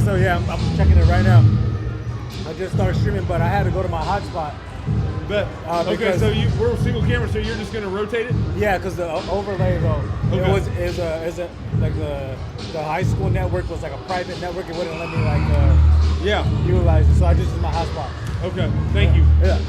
so yeah, I'm checking it right now. I just started streaming, but I had to go to my hotspot. Bet. Okay, so we're single camera, so you're just gonna rotate it? Yeah, because the overlay though, is like the high school network was like a private network. It wouldn't let me like utilize it, so I just used my hotspot. Okay, thank you. Yeah.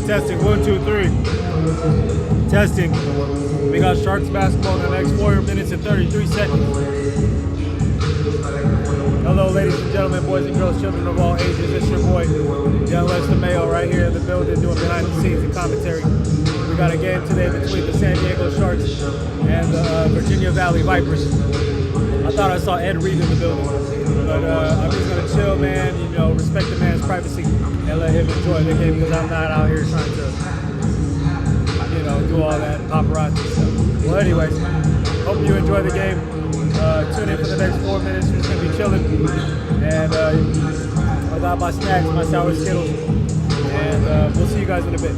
Testing, 1, 2, 3. Testing. We got Sharks basketball in the next 4 minutes and 33 seconds. Hello, ladies and gentlemen, boys and girls, children of all ages. It's your boy, Young Lester Mayo, right here in the building doing behind the scenes and commentary. We got a game today between the San Diego Sharks and the Virginia Valley Vipers. I thought I saw Ed Reed in the building, but I'm just gonna chill, man. You know, respect the man's privacy and let him enjoy the game because I'm not out here trying to, you know, do all that paparazzi stuff. Well, anyways, hope you enjoy the game. Tune in for the next 4 minutes. We're just gonna be chilling, and I got my snacks, my sour Skittles, and we'll see you guys in a bit.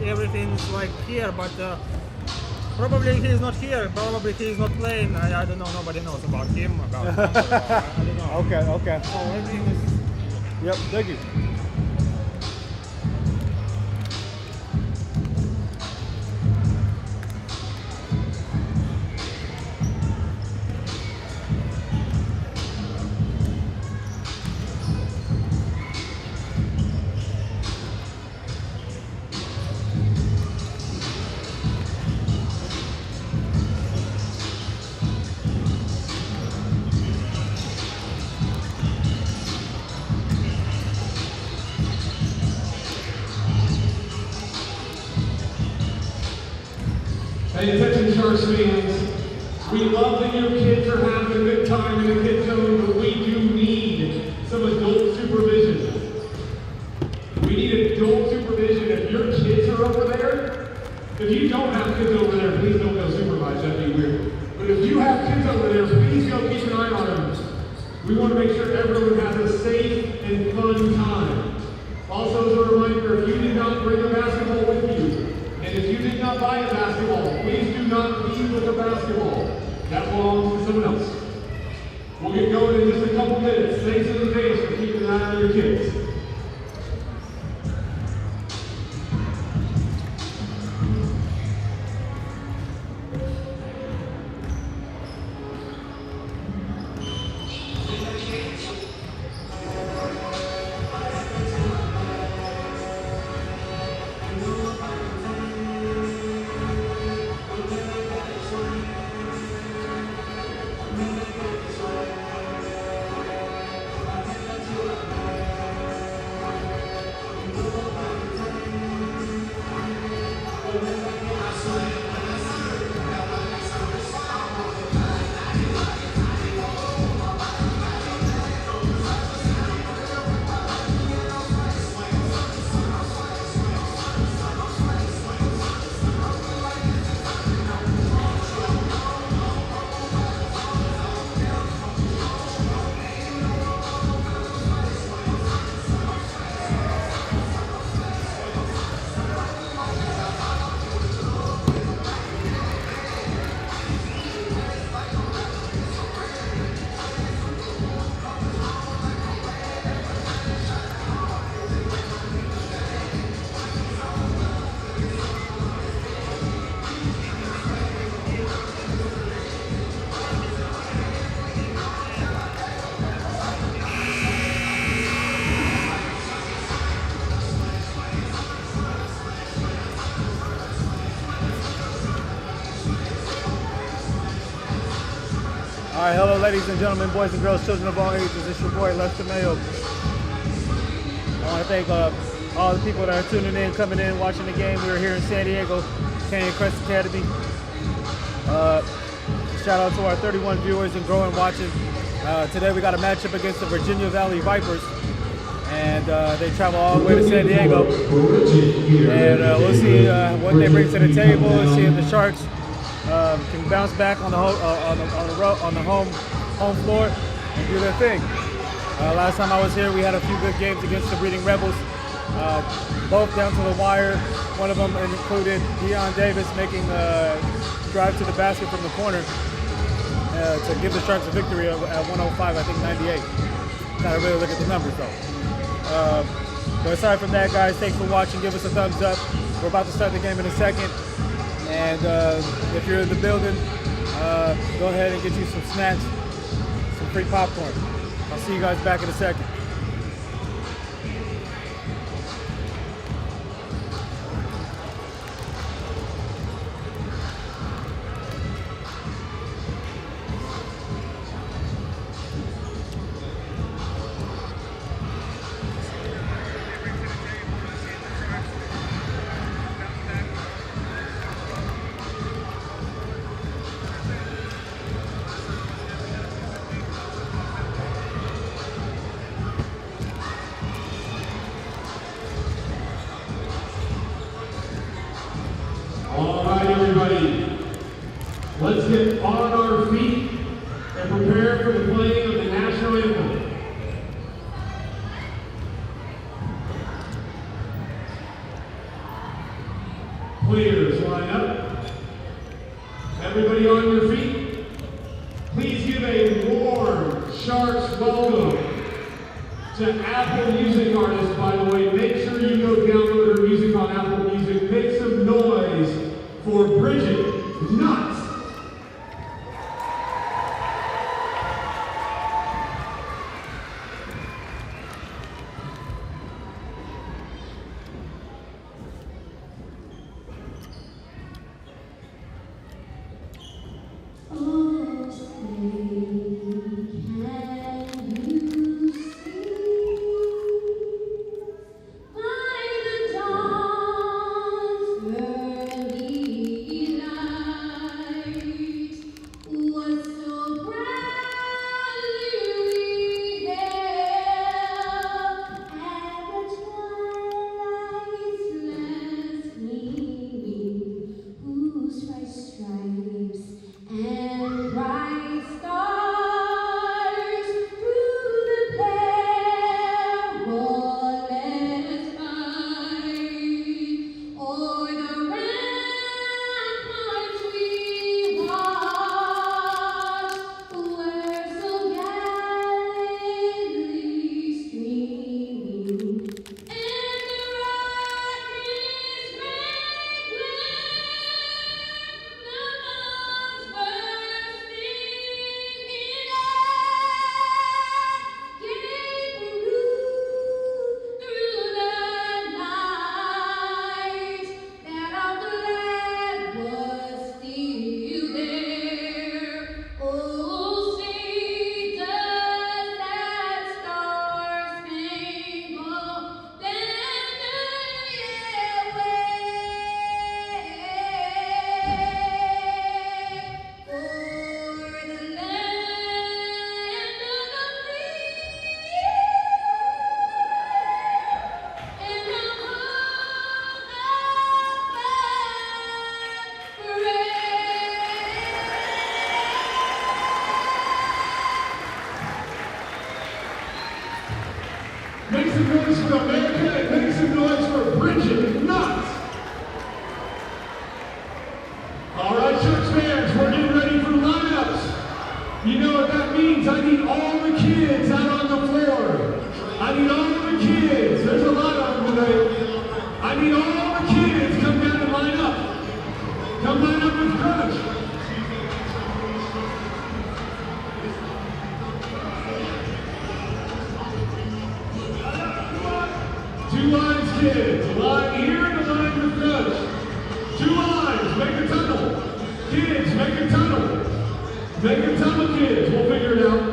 Everything's like here, but probably he's not here. Probably he's not playing. I don't know. Nobody knows about him. I don't know. Okay. So everything is. Yep. Thank you. Hey, attention Sharks fans. We love that your kids are having a good time in the kid zone, but we do need some adult supervision. We need adult supervision. We want to make sure everyone has a safe and fun time. Also, as a reminder, if you did not bring a basketball with you, and if you did not buy a basketball, please do not leave with a basketball. That belongs to someone else. We'll get going in just a couple minutes. Thanks in advance for keeping an eye on your kids. All right, hello, ladies and gentlemen, boys and girls, children of all ages. It's your boy, Lester Mayo. I want to thank all the people that are tuning in, coming in, watching the game. We were here in San Diego, Canyon Crest Academy. Shout out to our 31 viewers and growing watching. Today we got a matchup against the Virginia Valley Vipers, and they travel all the way to San Diego. And we'll see what they bring to the table and see if the Sharks can bounce back on the home floor and do their thing. Last time I was here, we had a few good games against the Breeding Rebels, both down to the wire. One of them included Deion Davis making a drive to the basket from the corner to give the Sharks a victory at 105, I think 98. Gotta really look at the numbers though. But aside from that, guys, thanks for watching. Give us a thumbs up. We're about to start the game in a second. And if you're in the building, go ahead and get you some snacks, some free popcorn. I'll see you guys back in a second. All right, everybody. Let's get on our feet and prepare for the playing of the national anthem. Players, line up. Everybody on your feet. Please give a warm Sharks welcome to Apple Music artists, by the way. Make sure you go download her music on Apple Music. Make some noise for Bridget Nuts. Early light. make some noise for America and make some noise for Bridget Knott. All right, Sharks fans, we're getting ready for lineups. You know what that means? I need all the kids out on the floor. I need all the kids. There's a lot of them today. I need all the kids come down and line up. Come line up with Crush. Two lines, kids. A line here and a line with Crush. Two lines. Make a tunnel. Kids, make a tunnel. Make a tunnel, kids. We'll figure it out.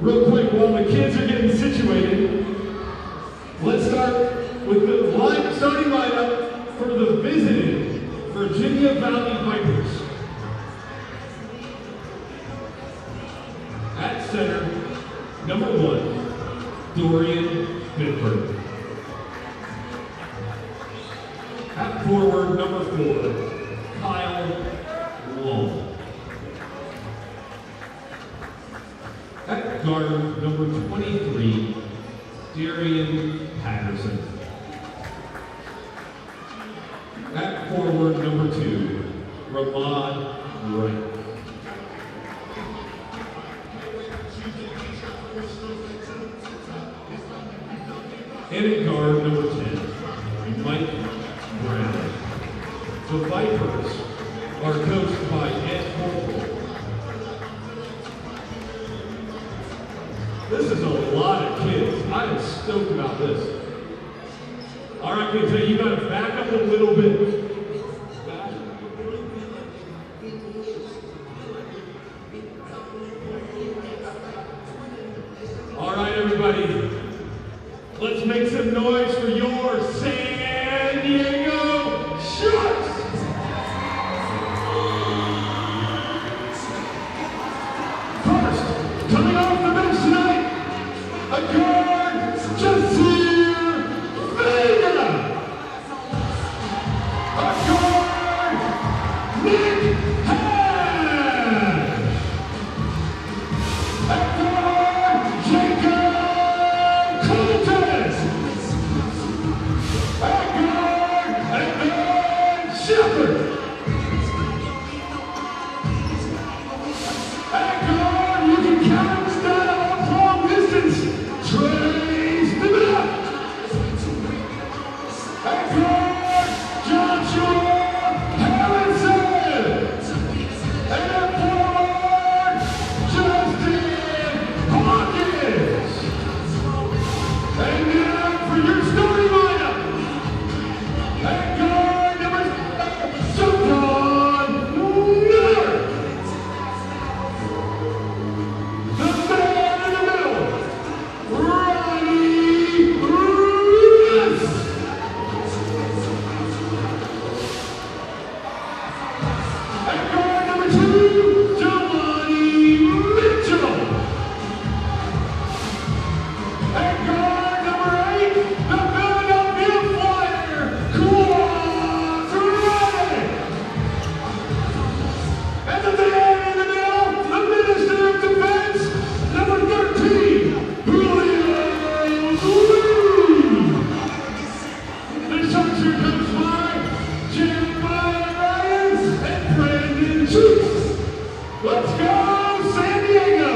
Real quick, while the kids are getting situated, let's start with the starting lineup for the visiting Virginia Valley Vipers. At center, number 1, Dorian Bitburg. At forward, number 4, Kyle Long. At guard, number 23, Darian Patterson. At forward, number 2, Ramad Wright. And at guard, number 10, Mike Brown. The Vipers are coached by Ed Holbrook. This is a lot of kids. I am stoked about this. All right, kids, now you got to back up a little bit. All right, everybody. Let's make some noise for your San Diego Sharks! First, coming off the bench tonight, a guard, Jasir Vega. A guard, Nick Hadd. A guard, Jacob Coltes. A guard, Edmund Shepard. A guard, you can count us down long distance. Trace the map. A guard, Joshua Harrison. And a forward, Justin Hawkins. And now for your starting lineup. At guard, number 7, Sultan Miller. The man in the middle, Ronnie Ruiz. At guard, number 2, Giovanni Mitchell. At guard, number 8, the Philadelphia Flyer, Quadratic. And the man in the middle, the Minister of Defense, number 13, Julio Lee. The Sharks are coached by Jeremiah Ryans and Brandon Chooks. Let's go, San Diego!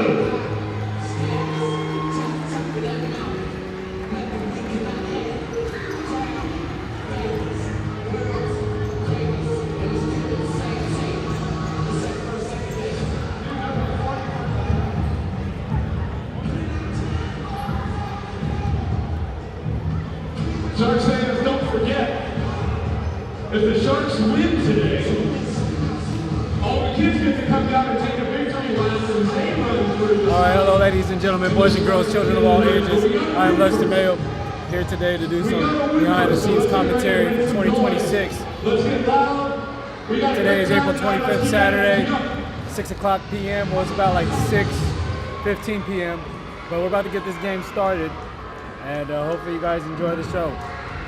Sharks fans, don't forget, if the Sharks win today, all the kids get to come down and take a victory lap for the same run through. All right, hello, ladies and gentlemen, boys and girls, children of all ages. I am Lester Mayo, here today to do some behind-the-scenes commentary for 2026. Let's get loud. Today is April 25th, Saturday, 6 o'clock p.m. Well, it's about like 6:15 p.m. But we're about to get this game started, and hopefully you guys enjoy the show.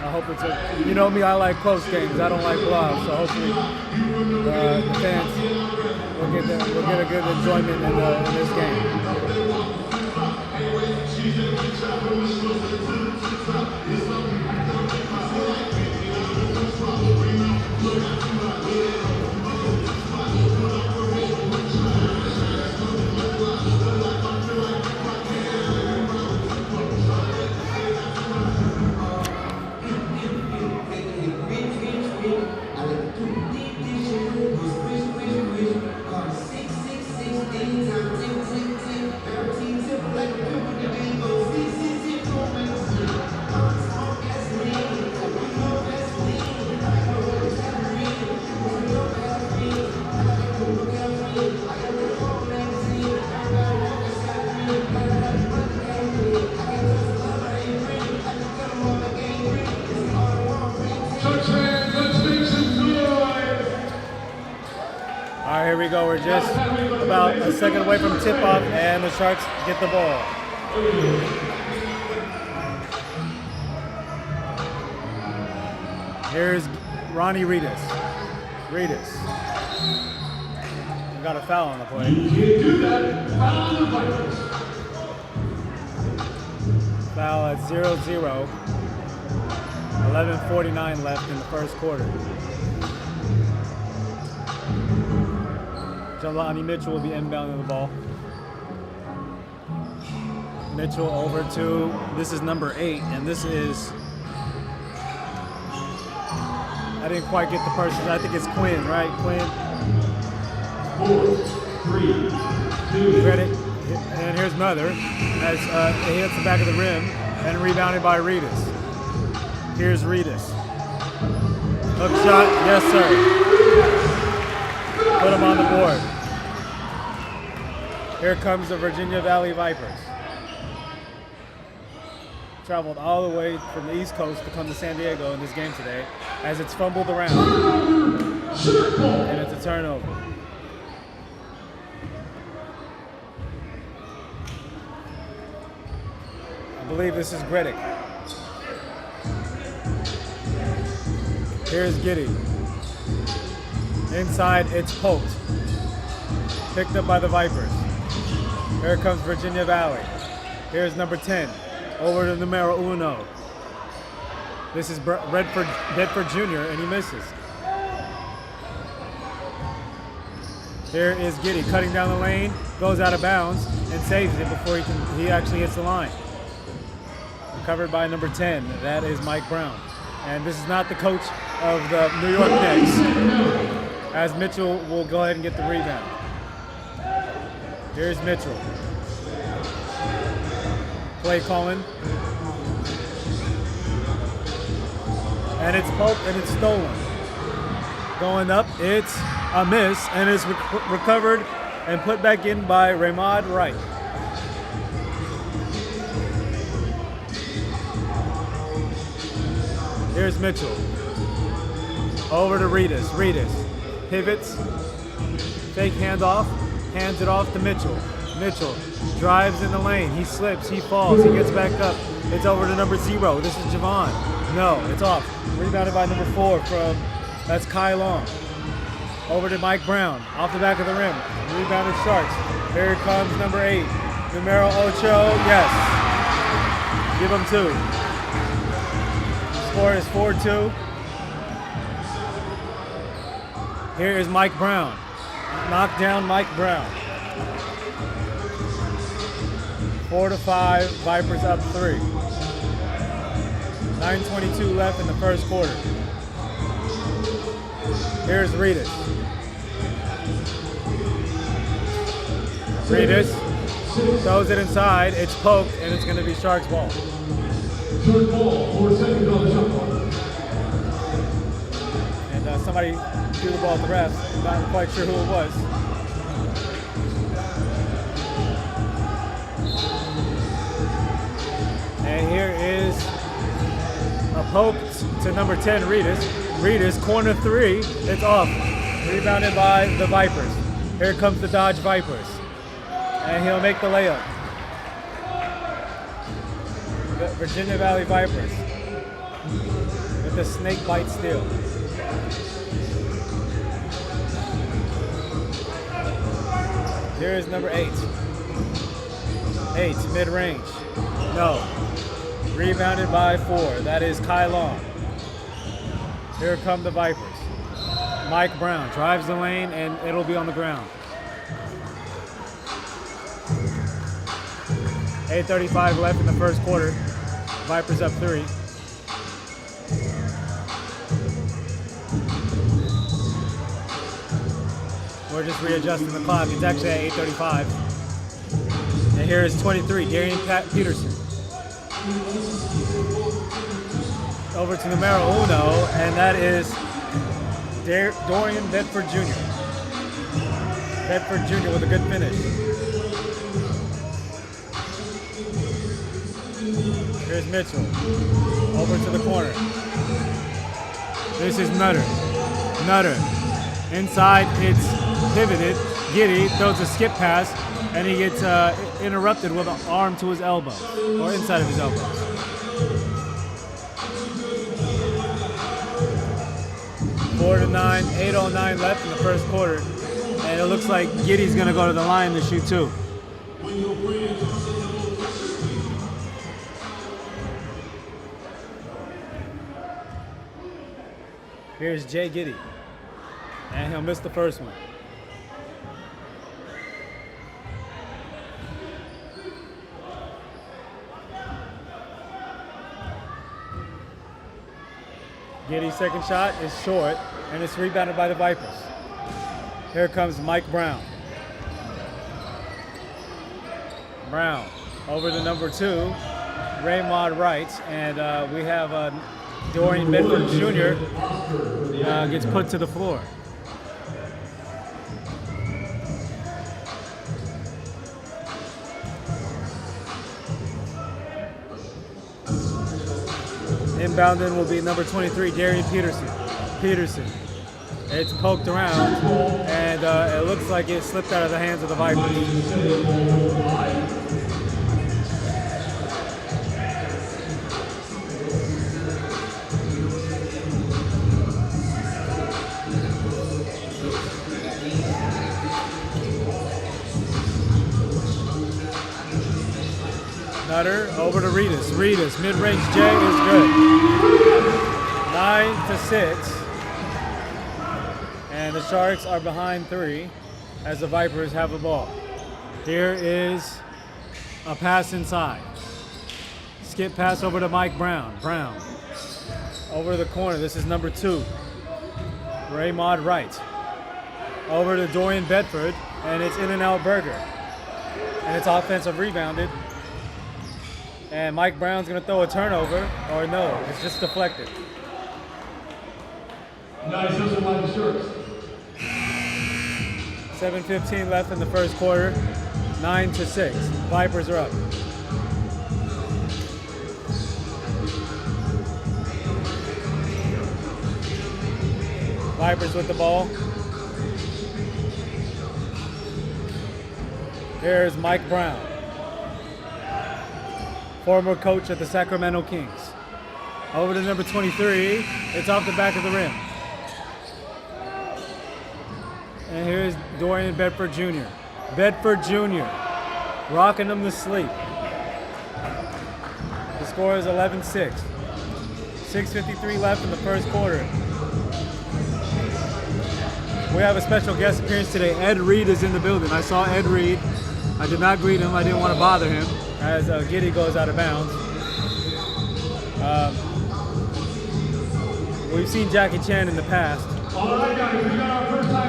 I hope it's a, you know me, I like close games. I don't like blowouts, so hopefully the fans will get a good enjoyment in this game. All right, here we go. We're just about a second away from tip-off, and the Sharks get the ball. Here's Ronnie Reedus. Reedus. We got a foul on the play. You can't do that. Foul on the Vipers. Foul at 0-0. 11:49 left in the first quarter. Jelani Mitchell will be inbounding the ball. Mitchell over to, this is number 8, and this is, I didn't quite get the person, I think it's Quinn, right? Quinn. 4, 3, 2. Credit. And here's Mother, as he hits the back of the rim, and rebounded by Reedus. Here's Reedus. Hook shot, yes sir. Put him on the board. Here comes the Virginia Valley Vipers. Traveled all the way from the East Coast to come to San Diego in this game today, as it's fumbled around. And it's a turnover. I believe this is Gredick. Here's Giddy. Inside, it's poked. Picked up by the Vipers. Here comes Virginia Valley. Here's number 10. Over to numero uno. This is Bedford Jr., and he misses. Here is Giddy cutting down the lane, goes out of bounds, and saves it before he actually hits the line. Covered by number 10. That is Mike Brown. And this is not the coach of the New York Knicks, as Mitchell will go ahead and get the rebound. Here's Mitchell. Play calling. And it's poked and it's stolen. Going up, it's a miss, and it's recovered and put back in by Ramad Wright. Here's Mitchell. Over to Reedus. Reedus pivots, fake handoff, hands it off to Mitchell. Mitchell drives in the lane. He slips, he falls, he gets back up. It's over to number 0. This is Javon. No, it's off. Rebounded by number 4 that's Kai Long. Over to Mike Brown, off the back of the rim. Rebounded Sharks. Here comes number 8. Numero Ocho, yes. Give him 2. Score is 4-2. Here is Mike Brown. Knock down Mike Brown. 4-5, Vipers up 3. 9:22 left in the first quarter. Here's Reedus. Reedus throws it inside. It's poked, and it's going to be Sharks ball. Short ball, 4 seconds on the shot clock. And somebody threw the ball at the refs. Not quite sure who it was. And here is a poke to number 10, Reedus. Reedus, corner 3, it's off. Rebounded by the Vipers. Here comes the Dodge Vipers. And he'll make the layup. The Virginia Valley Vipers with the snake bite steal. Here is number 8. 8, mid-range. No. Rebounded by 4. That is Kai Long. Here come the Vipers. Mike Brown drives the lane, and it'll be on the ground. 8:35 left in the first quarter. Vipers up 3. We're just readjusting the clock. It's actually at 8:35. And here is 23, Darian Peterson. Over to numero uno, and that is Dorian Bedford Jr. Bedford Jr. with a good finish. Here's Mitchell. Over to the corner. This is Nutter. Nutter. Inside, it's pivoted. Giddy throws a skip pass, and he gets interrupted with an arm to his elbow, or inside of his elbow. 4-9, 8:09 left in the first quarter, and it looks like Giddy's gonna go to the line to shoot 2. Here's Jay Giddy, and he'll miss the first one. Giddy's second shot is short, and it's rebounded by the Vipers. Here comes Mike Brown. Brown over to number 2, Raymond Wright, and we have Dorian Bedford Jr. Gets put to the floor. Inbounding will be number 23, Darian Peterson. It's poked around, and it looks like it slipped out of the hands of the Vipers. Nutter over to Reedus. Reedus, mid-range J is good. 9-6. And the Sharks are behind 3 as the Vipers have the ball. Here is a pass inside. Skip pass over to Mike Brown. Brown over to the corner. This is number 2, Raymond Wright. Over to Dorian Bedford, and it's In-N-Out Burger. And it's offensive rebounded. And Mike Brown's gonna throw a turnover, or no, it's just deflected. Nice hustle by the Sharks. 7:15 left in the first quarter, 9-6. Vipers are up. Vipers with the ball. Here's Mike Brown, former coach at the Sacramento Kings. Over to number 23, it's off the back of the rim. And here's Dorian Bedford Jr. Bedford Jr. rocking them to sleep. The score is 11-6. 6:53 left in the first quarter. We have a special guest appearance today. Ed Reed is in the building. I saw Ed Reed. I did not greet him. I didn't want to bother him as Giddy goes out of bounds. We've seen Jackie Chan in the past.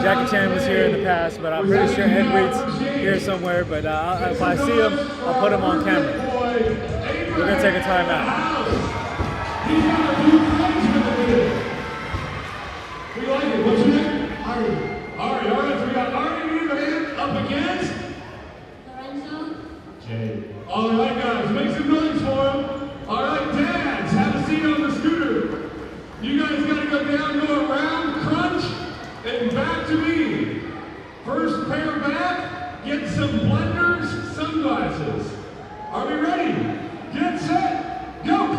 Jackie Chan was here in the past, but I'm pretty sure Ed Reed's here somewhere. But if I see him, I'll put him on camera. We're going to take a timeout. We like it. What's your name? Ari. Ari. All right, so we got Ari up against Jay. All right, guys, make some noise for him. All right, dads, have a seat on the scooter. You guys got to go down, go around, crunch, and back to me. First pair back, get some blenders, sunglasses. Are we ready? Get set, go!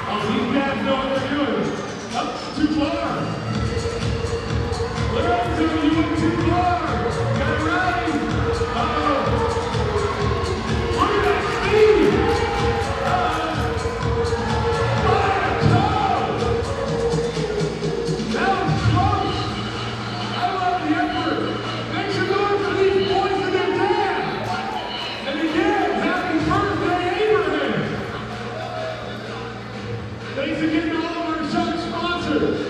Oh, these guys know what they're doing. Up too far. Lorenzo, you went too far. Got it right. sponsors.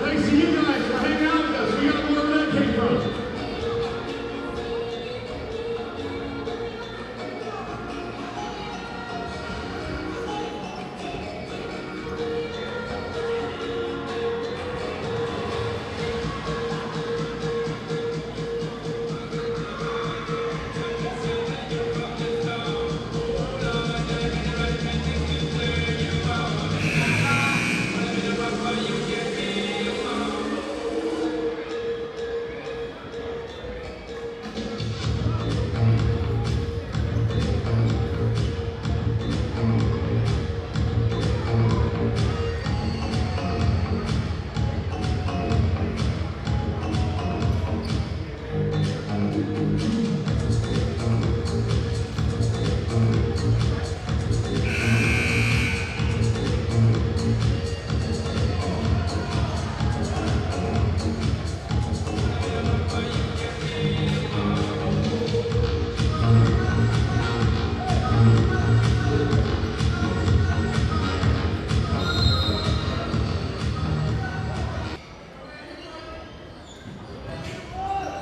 Thanks to you guys for hanging out with us. We got more where that came from.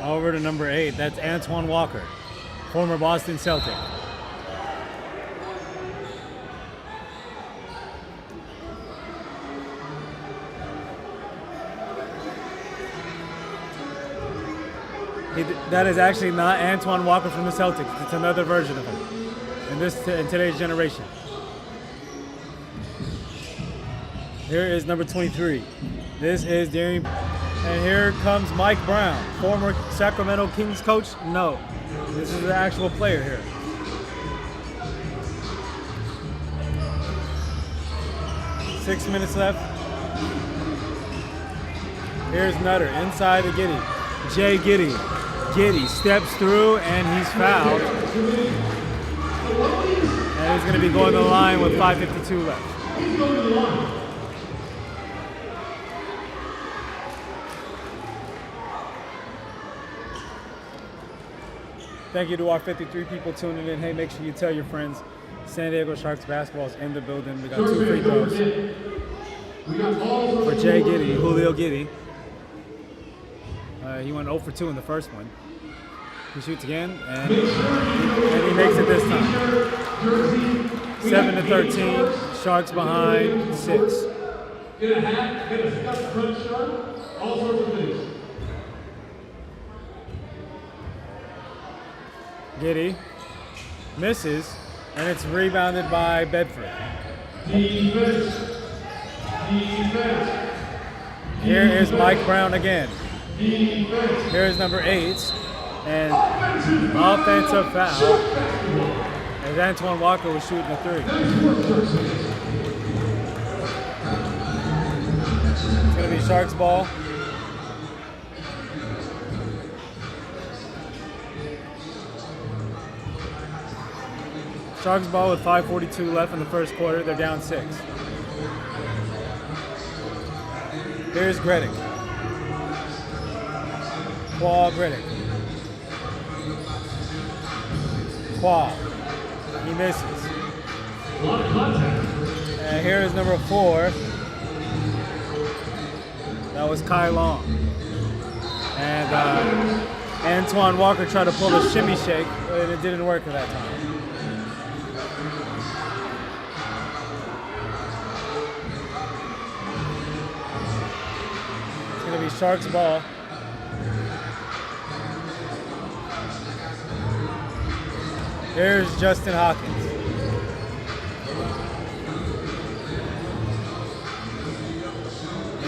Over to number 8, that's Antoine Walker, former Boston Celtic. That is actually not Antoine Walker from the Celtics. It's another version of him in today's generation. Here is number 23. This is Darian. And here comes Mike Brown, former Sacramento Kings coach. No, this is the actual player here. Six minutes left. Here's Nutter inside the Giddy. Jay Giddy. Giddy steps through and he's fouled. And he's going to be going to the line with 5:52 left. Thank you to our 53 people tuning in. Hey, make sure you tell your friends. San Diego Sharks basketball is in the building. We got 2 free throws for Jay Giddy, Julio Giddy. He went 0 for 2 in the first one. He shoots again, and he makes it this time. 7-13. Sharks behind 6. Get a hat, get a stuffed front shirt, all sorts of things. Giddy misses, and it's rebounded by Bedford. Defense. Here is Mike Brown again. Defense. Here is number 8, and offensive foul. As Antoine Walker was shooting a 3. It's going to be Sharks ball. Sharks ball with 5:42 left in the first quarter. They're down 6. Here's Gredick. Qua Gredick. Qua. He misses. And here is number 4. That was Kai Long. And Antoine Walker tried to pull a shimmy shake, but it didn't work at that time. Sharks ball. Here's Justin Hawkins.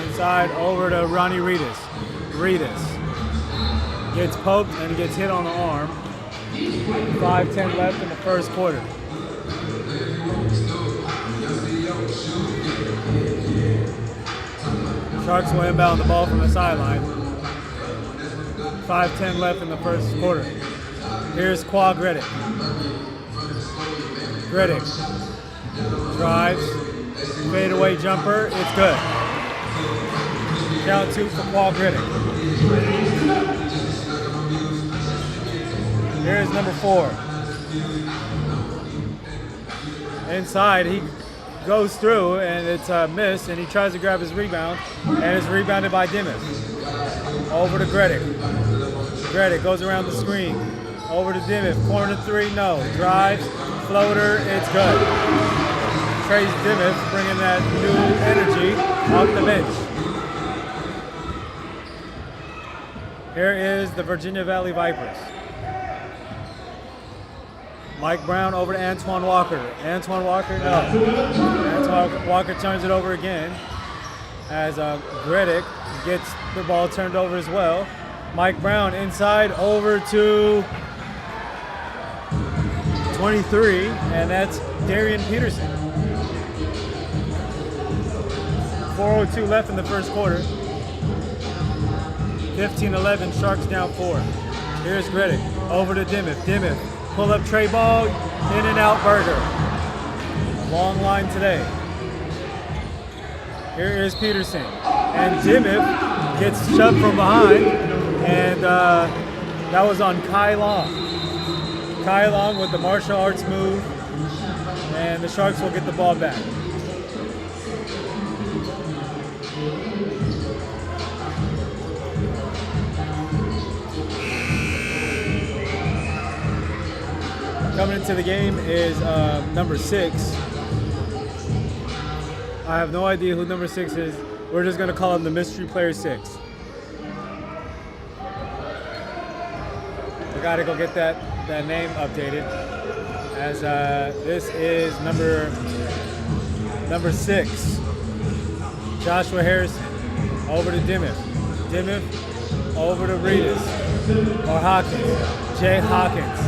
Inside over to Ronnie Reedus. Reedus gets poked and gets hit on the arm. 5:10 left in the first quarter. Sharks will inbound the ball from the sideline. 5:10 left in the first quarter. Here's Qua Gredick. Gredick drives, fadeaway jumper, it's good. Count 2 for Qua Gredick. Here's number 4. Inside, goes through, and it's a miss, and he tries to grab his rebound, and it's rebounded by Dimmick. Over to Gredick. Gredick goes around the screen. Over to Dimmick. Corner three, no. Drives, floater, it's good. Trace Dimmick bringing that new energy off the bench. Here is the Virginia Valley Vipers. Mike Brown over to Antoine Walker. Antoine Walker, no. Antoine Walker turns it over again as Gredick gets the ball turned over as well. Mike Brown inside over to 23, and that's Darian Peterson. 4:02 left in the first quarter. 15-11, Sharks down 4. Here's Gredick over to Dimmick. Dimmick. Pull up tray ball, in and out burger. Long line today. Here is Peterson. And Dimmick gets shoved from behind, and that was on Kai Long. Kai Long with the martial arts move, and the Sharks will get the ball back. Coming into the game is number 6. I have no idea who number 6 is. We're just going to call him the mystery player 6. We got to go get that name updated, as this is number 6. Joshua Harrison over to Dimmick. Dimmick over to Reedus or Hawkins. Jay Hawkins.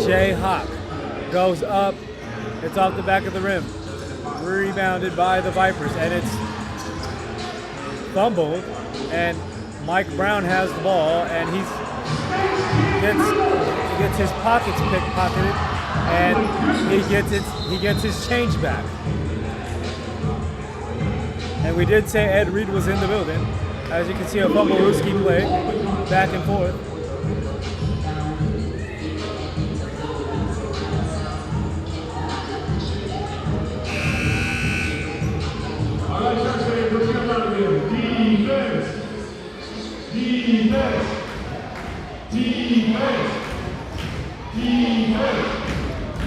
Jay Hawk goes up. It's off the back of the rim. Rebounded by the Vipers, and it's fumbled. And Mike Brown has the ball, and he gets his pockets pickpocketed, and he gets his change back. And we did say Ed Reed was in the building. As you can see, a fumble-looski play, back and forth. Defense.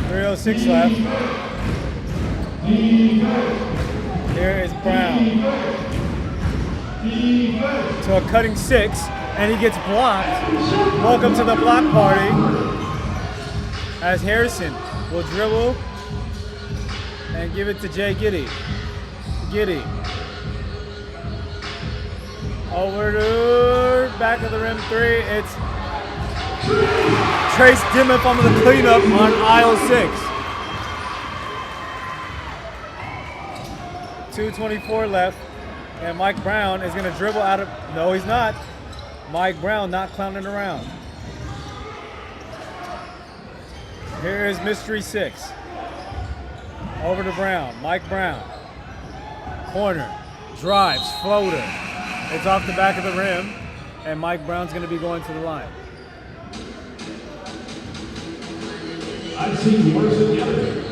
3:06 left. Here is Brown. To a cutting 6, and he gets blocked. Welcome to the block party. As Harrison will dribble and give it to Jay Giddy. Giddy. Over to back of the rim 3. It's Trace Dimmick on the cleanup on aisle 6. 2:24 left, and Mike Brown is going to dribble out of. No, he's not. Mike Brown not clowning around. Here is Mystery 6. Over to Brown. Mike Brown. Corner. Drives. Floater. It's off the back of the rim, and Mike Brown's going to be going to the line. I've seen worse than the other.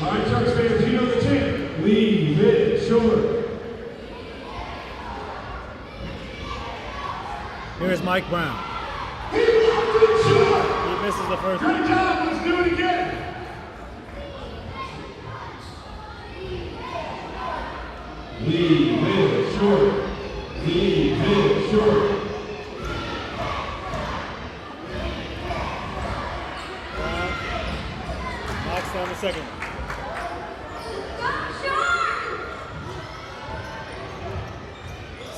All right, Sharks fans, you know the chant. Leave it short. Here's Mike Brown. He left it short. He misses the first Good one. job. Let's do it again. Leave it short. Leave it short. Knocks down the second one.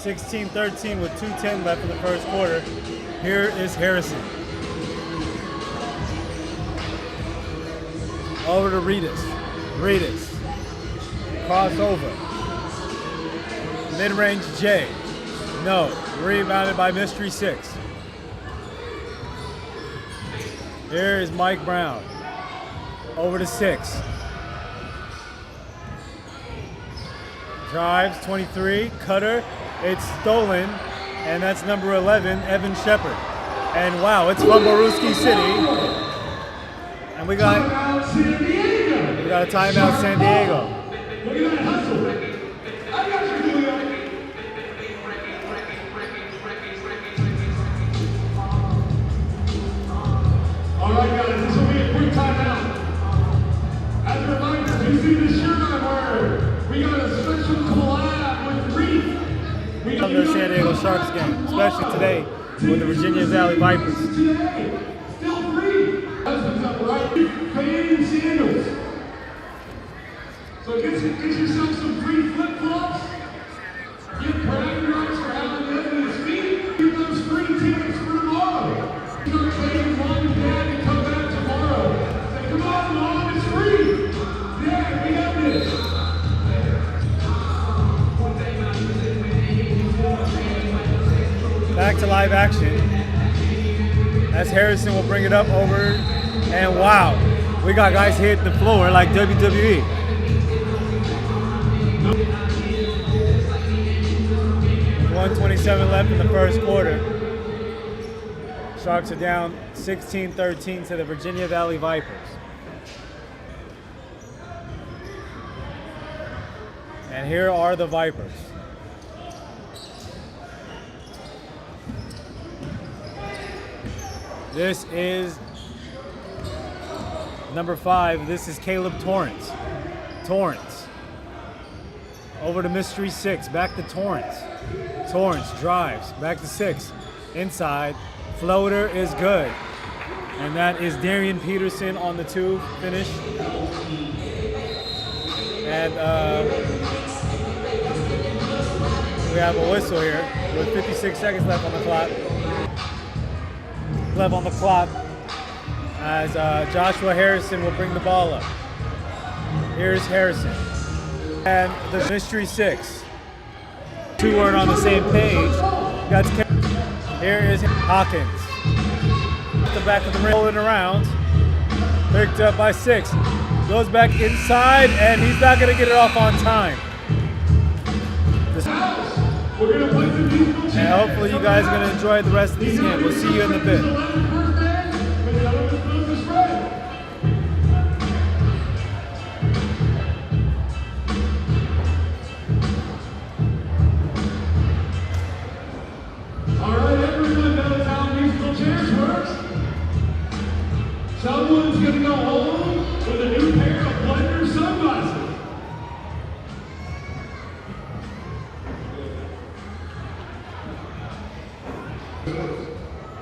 16-13 with 2:10 left in the first quarter. Here is Harrison. Over to Reedus. Reedus. Crossover. Mid-range J. No. Rebounded by Mystery 6. Here is Mike Brown. Over to 6. Drives, 23. Cutter. It's stolen. And that's number 11, Evan Shepard. And wow, it's from Baruski City. And we got a timeout, San Diego. Look at that hustle. I got you, Julio. All right, guys, this will be a quick timeout. As a reminder, if you see this shirt I'm wearing, we got a special collab with Reef. We got The San Diego Sharks game, especially today with the Virginia Valley Vipers. Today, still free. Husbands up, right? Fading sandals. So get yourself some free flip-flops. Get bragging rights for having them in his feet. Get those free tickets for tomorrow. Start taking mom and dad to come back tomorrow. Say, come on, mom, it's free. Dad, we have this. Back to live action. As Harrison will bring it up over, and wow, we got guys hitting the floor like WWE. 1:27 left in the first quarter. Sharks are down 16-13 to the Virginia Valley Vipers. And here are the Vipers. This is number 5. This is Caleb Torrance. Torrance. Over to Mystery 6. Back to Torrance. Torrance drives. Back to 6. Inside. Floater is good. And that is Darian Peterson on the 2 finish. And we have a whistle here with 56 seconds left on the clock. Left on the clock as Joshua Harrison will bring the ball up. Here's Harrison. And the Mystery 6. 2 weren't on the same page. Here is Hawkins. The back of the rim, rolling around. Picked up by 6. Goes back inside, and he's not going to get it off on time. And hopefully you guys are going to enjoy the rest of this game. We'll see you in a bit. All right, everyone knows how musical chairs works. Someone's going to go home with a new pair of Blender sunglasses.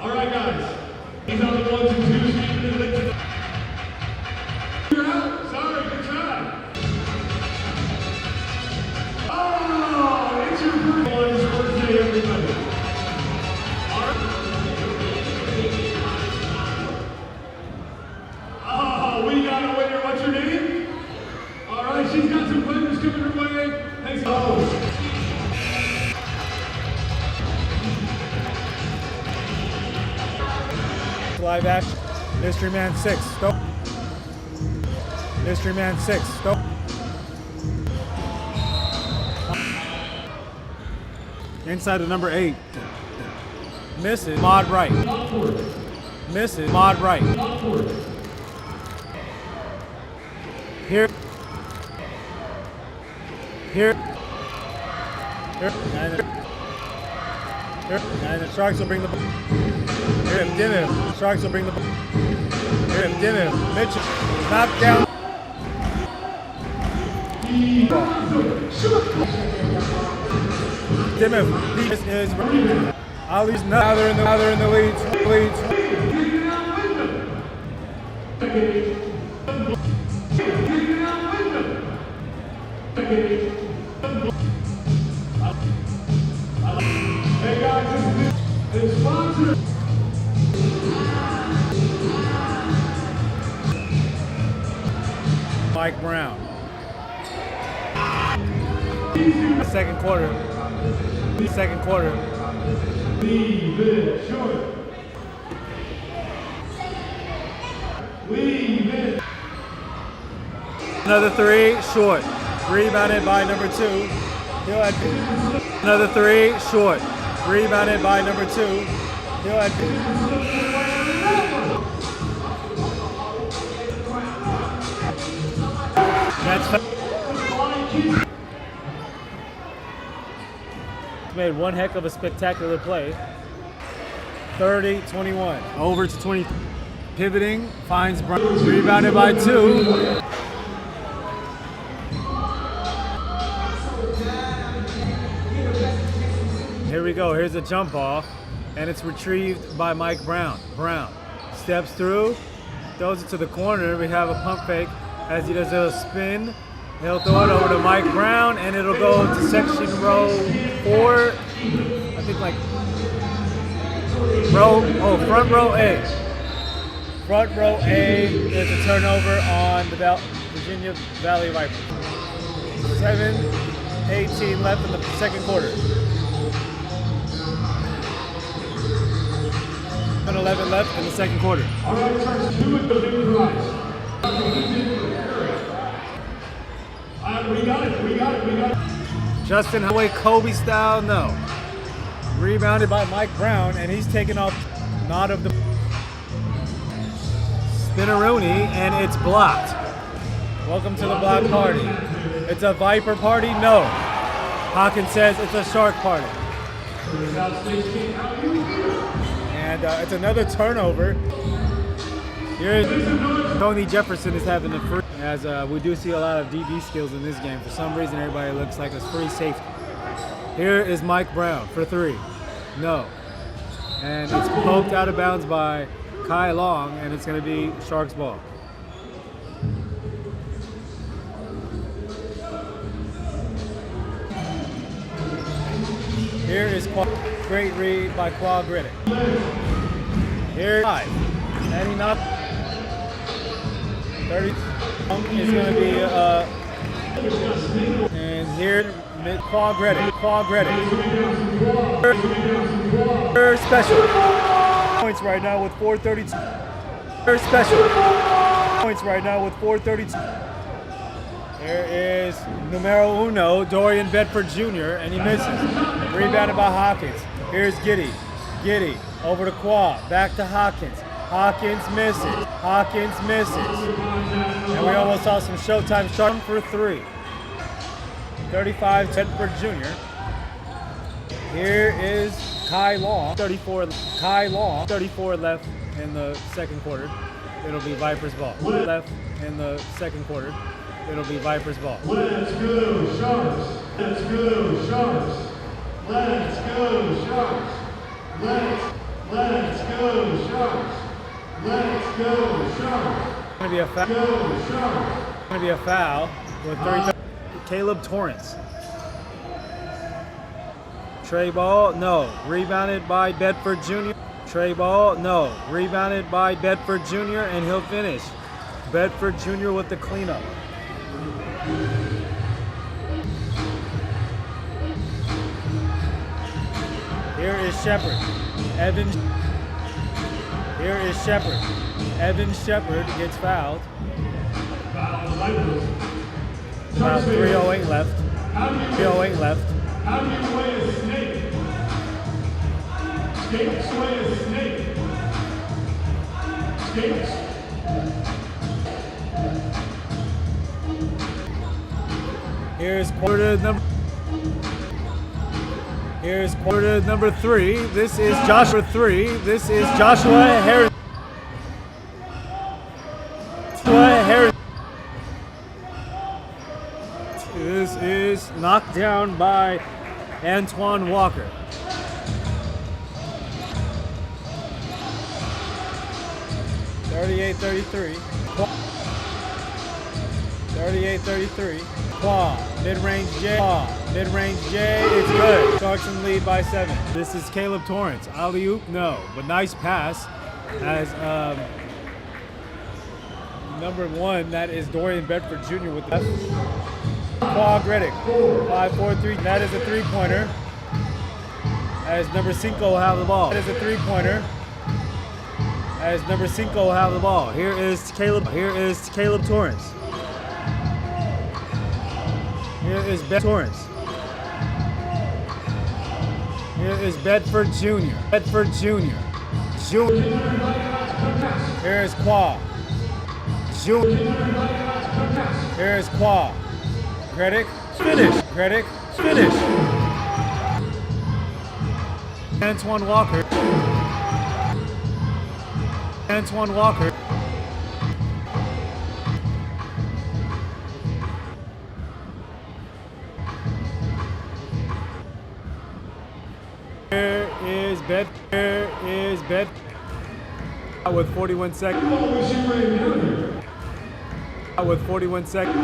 All right, guys. These are the 1s and 2s. You're out. Sorry, good try. Oh, it's your birthday, everybody. All right. Oh, we got a winner. What's your name? All right, she's got some blenders coming her way. Thanks. Oh. Live action. Mystery Man 6. Stop. Mystery Man 6. Stop. Inside to number 8. Misses. Mod right. Misses. Mod right. Here. Here. And the Sharks will bring the ball. Here, Dinner. Sharks will bring the ball. Here, Dinner. Mitchell. Knocked down. Dinner. This is Ali's now they're in the lead. Hey guys, this is sponsor. Mike Brown. Second quarter. Leave it short. Leave it. Another 3 short. Rebounded by number 2. Another 3 short. Rebounded by number 2. That's made one heck of a spectacular play. 30-21. Over to 20. Pivoting, finds Brown. Rebounded by 2. Here we go. Here's a jump ball, and it's retrieved by Mike Brown. Brown steps through, throws it to the corner. We have a pump fake as he does a spin. He'll throw it over to Mike Brown, and it'll go to section row 4. I think like front row A. Front row A is a turnover on the Virginia Valley Vipers. 7:18 left in the second quarter. 11 left in the second quarter. All right, Sharks, do it, but do it right. We got it. Justin Highway, Kobe style, no. Rebounded by Mike Brown, and he's taken off not of the Spinneroonie, and it's blocked. Welcome to the block party. It's a Viper party? No. Hawkins says it's a Shark party. And it's another turnover. Here, Tony Jefferson is having the free, as we do see a lot of DB skills in this game. For some reason, everybody looks like it's free safety. Here is Mike Brown for 3. No. And it's poked out of bounds by Kai Long, and it's going to be Sharks ball. Here is great read by Qual Griddick. Here's 5. And he knocked 30 is going to be and here Qual Griddick. Special points right now with 4:32. Special points right now with 4:32. There is numero uno, Dorian Bedford Jr., and he misses. Rebounded by Hawkins. Here's Giddy over to Qual, back to Hawkins. Hawkins misses. And we almost saw some Showtime Sharp for 3. 35, Bedford Jr. Here is Kai Long. 34 left in the second quarter. It'll be Vipers ball. Left in the second quarter. It'll be Vipers ball. Let's go, Sharks. Let's go, Sharks. Let's go, Sharks. Let's go, Sharks. Let's go, Sharks. Going to be a foul with 3. Caleb Torrance. Trey ball, no. Rebounded by Bedford Jr. Trey ball, no. Rebounded by Bedford Jr. and he'll finish. Bedford Jr. with the cleanup. Here is Shepard. Evan Shepard gets fouled. About 3:08 left. How do you weigh a snake? Skates weigh a snake. Skates. Here's quarter number 3. This is Joshua 3. This is Joshua Harris. This is knocked down by Antoine Walker. (38-33). Qual, mid-range J. It's good. Sharks in lead by 7. This is Caleb Torrance. Alley-oop, no, but nice pass. As number 1, that is Dorian Bedford Jr. with the Qual Griddick. 5-4-3. That is a 3-pointer. As number 5 will have the ball. That is a 3-pointer. As number 5 will have the ball. Here is Caleb Torrance. Here is Torrance. Here is Bedford Jr. Here's Qua. Here's Qua. Credit. Finish. Credit. Finish. Antoine Walker. Antoine Walker. Here is bed. Here is bed. With 41 seconds. With 41 seconds.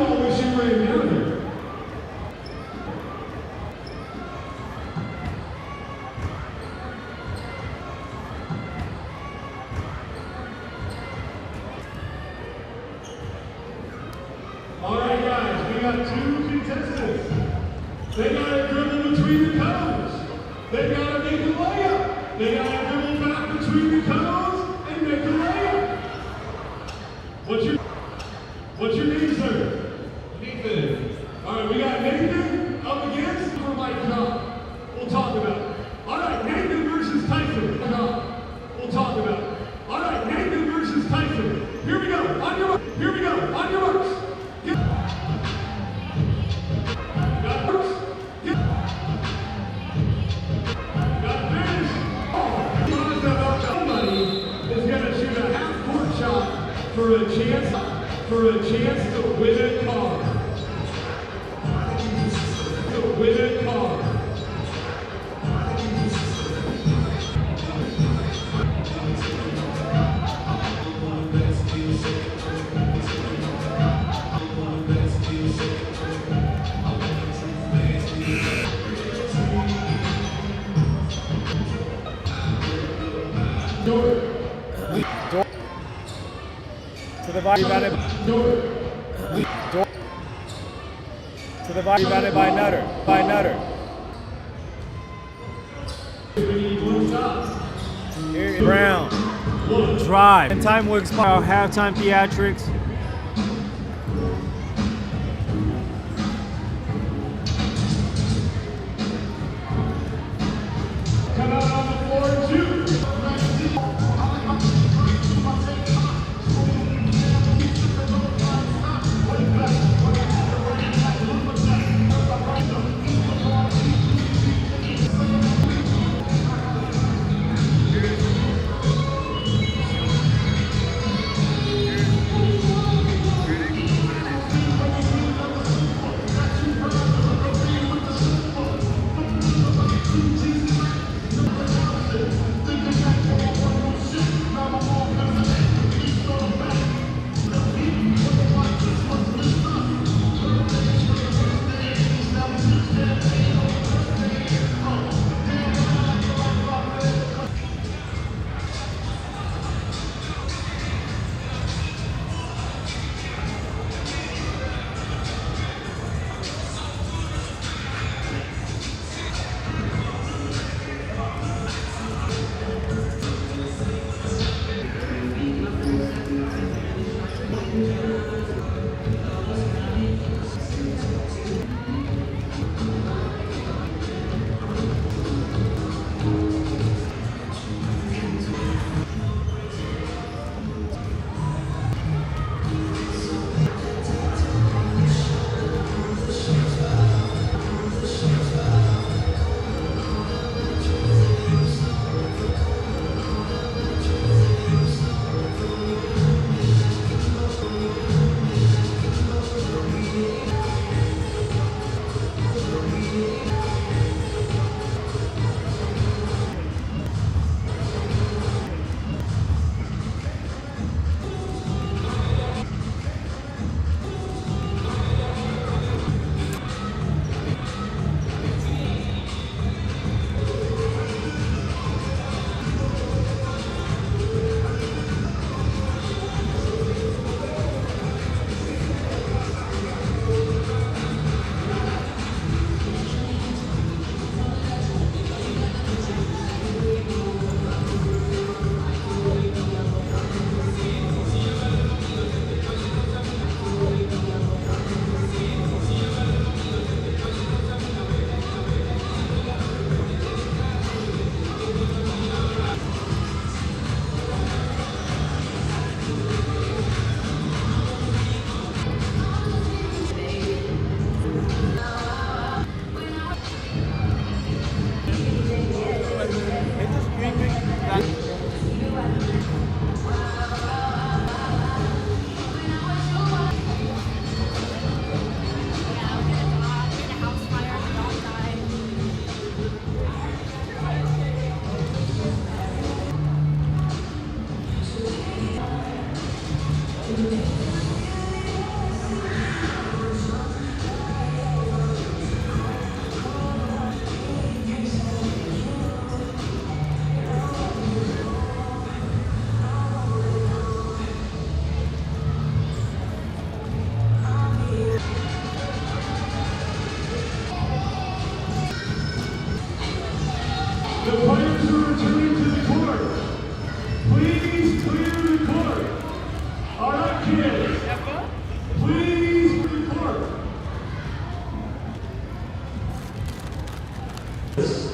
All right, guys, we got two contestants. They got to dribble between the cones. They got to make a layup. They got to dribble back between the cones and make a layup. What's your name, sir? Nathan. All right, we got Nathan up against for Mike John. We'll talk about it. All right, Nathan versus Tyson. We'll talk about it. All right, Nathan versus Tyson. Here we go. On your mark. Here we go. On your marks. For a chance to win a car. To win a car. To the body, rebounded to the body, rebounded by Nutter. By Nutter. Here, Brown. Drive. And time will expire. Halftime theatrics. Come out on the floor, two.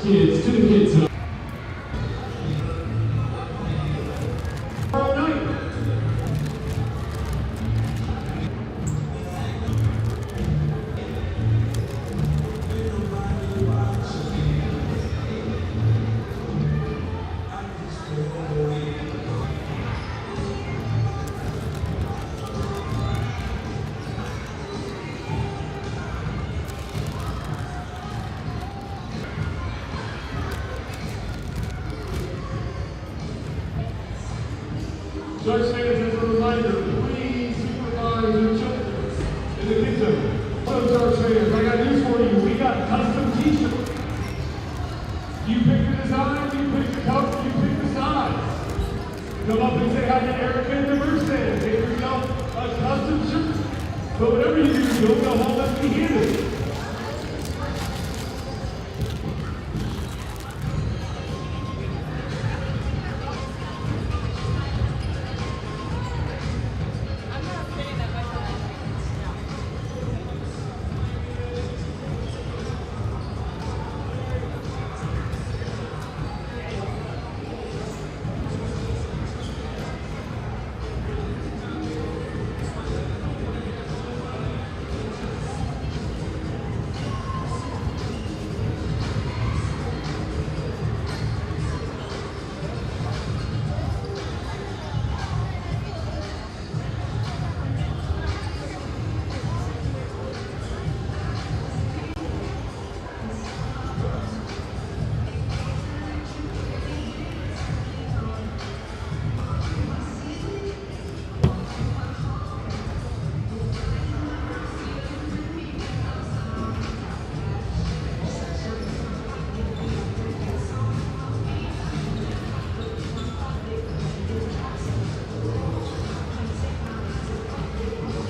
Kids, to the kids zone. Tomorrow night. Judge fans, as a reminder, please supervise your children in the kids zone. So, Judge fans, I got news for you. We got custom t-shirts. You pick the design, you pick the color, you pick the size. Come up and say hi to Erica and the merch stand. Take yourself a custom shirt. But whatever you do, don't go home empty-handed.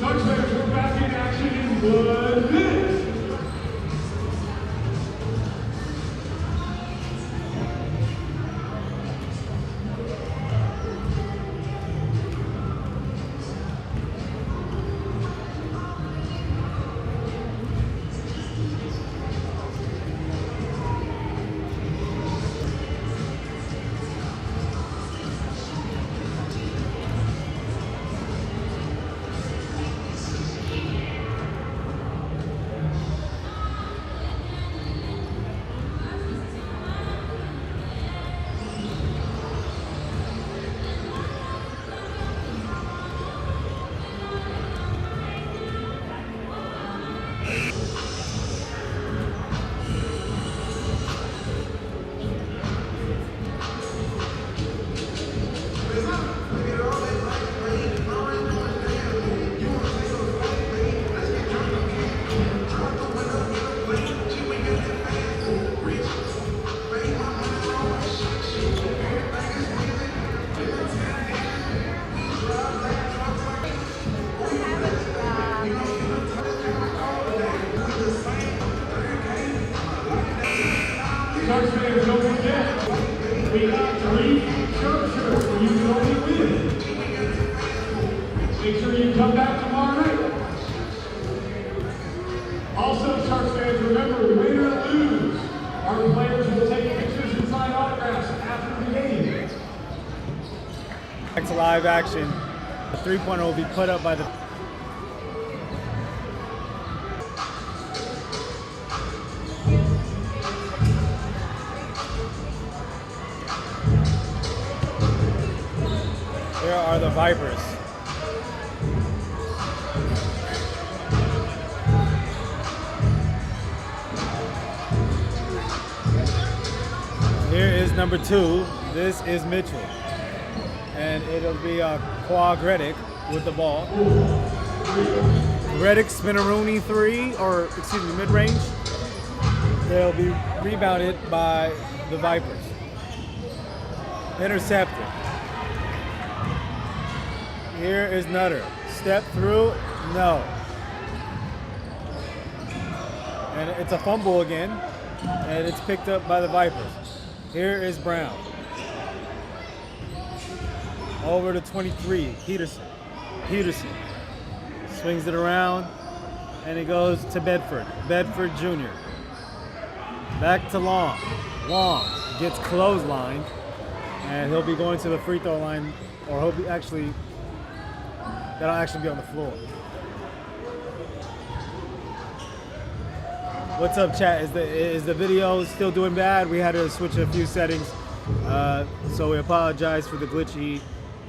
Judge fans, we're back in action in 1 minute. Judge fans, don't forget, we got 3 shirt shirts and you can only win. Make sure you come back tomorrow night. Also, Sharks fans, remember, win or lose, our players will take pictures and sign autographs after the game. Back to live action. The 3-pointer will be put up by the Here are the Vipers. Here is number 2. This is Mitchell. And it'll be Quag Reddick with the ball. Reddick Spinaroonie 3, or excuse me, mid-range. They'll be rebounded by the Vipers. Intercepted. Here is Nutter. Step through, no. And it's a fumble again, and it's picked up by the Vipers. Here is Brown. Over to 23, Peterson. Peterson swings it around, and it goes to Bedford. Bedford Jr. Back to Long. Long gets clotheslined, and he'll be going to the free throw line, or he'll be that'll actually be on the floor. What's up, chat? Is the video still doing bad? We had to switch a few settings, so we apologize for the glitchy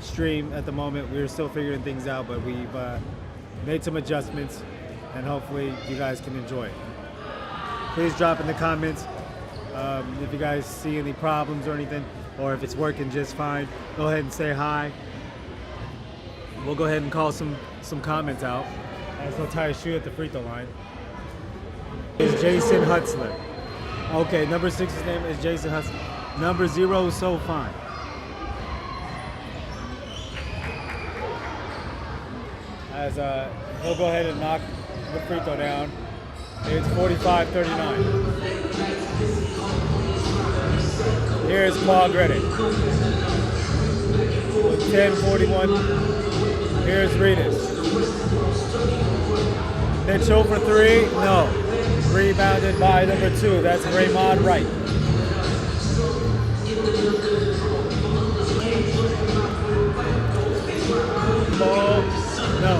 stream at the moment. We're still figuring things out, but we've made some adjustments, and hopefully you guys can enjoy it. Please drop in the comments if you guys see any problems or anything, or if it's working just fine. Go ahead and say hi. We'll go ahead and call some comments out. As he'll tie a shoe at the free throw line. Is Jason Hutzler. Okay, number 6's name is Jason Hutzler. Number 0 is so fine. As he'll go ahead and knock the free throw down. It's 45-39. Here's Paul Gredick. With 10:41. Here's Reedus. Mitchell for 3. No. Rebounded by number 2. That's Raymond Wright. Ball. No.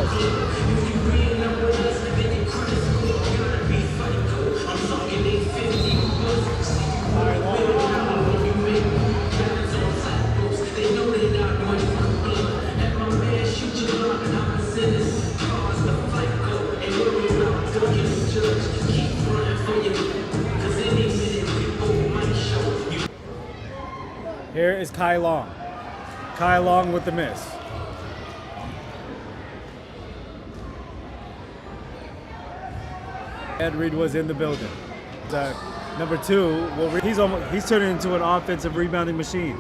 Here is Kai Long. Kai Long with the miss. Ed Reed was in the building. Number 2, he's turning into an offensive rebounding machine.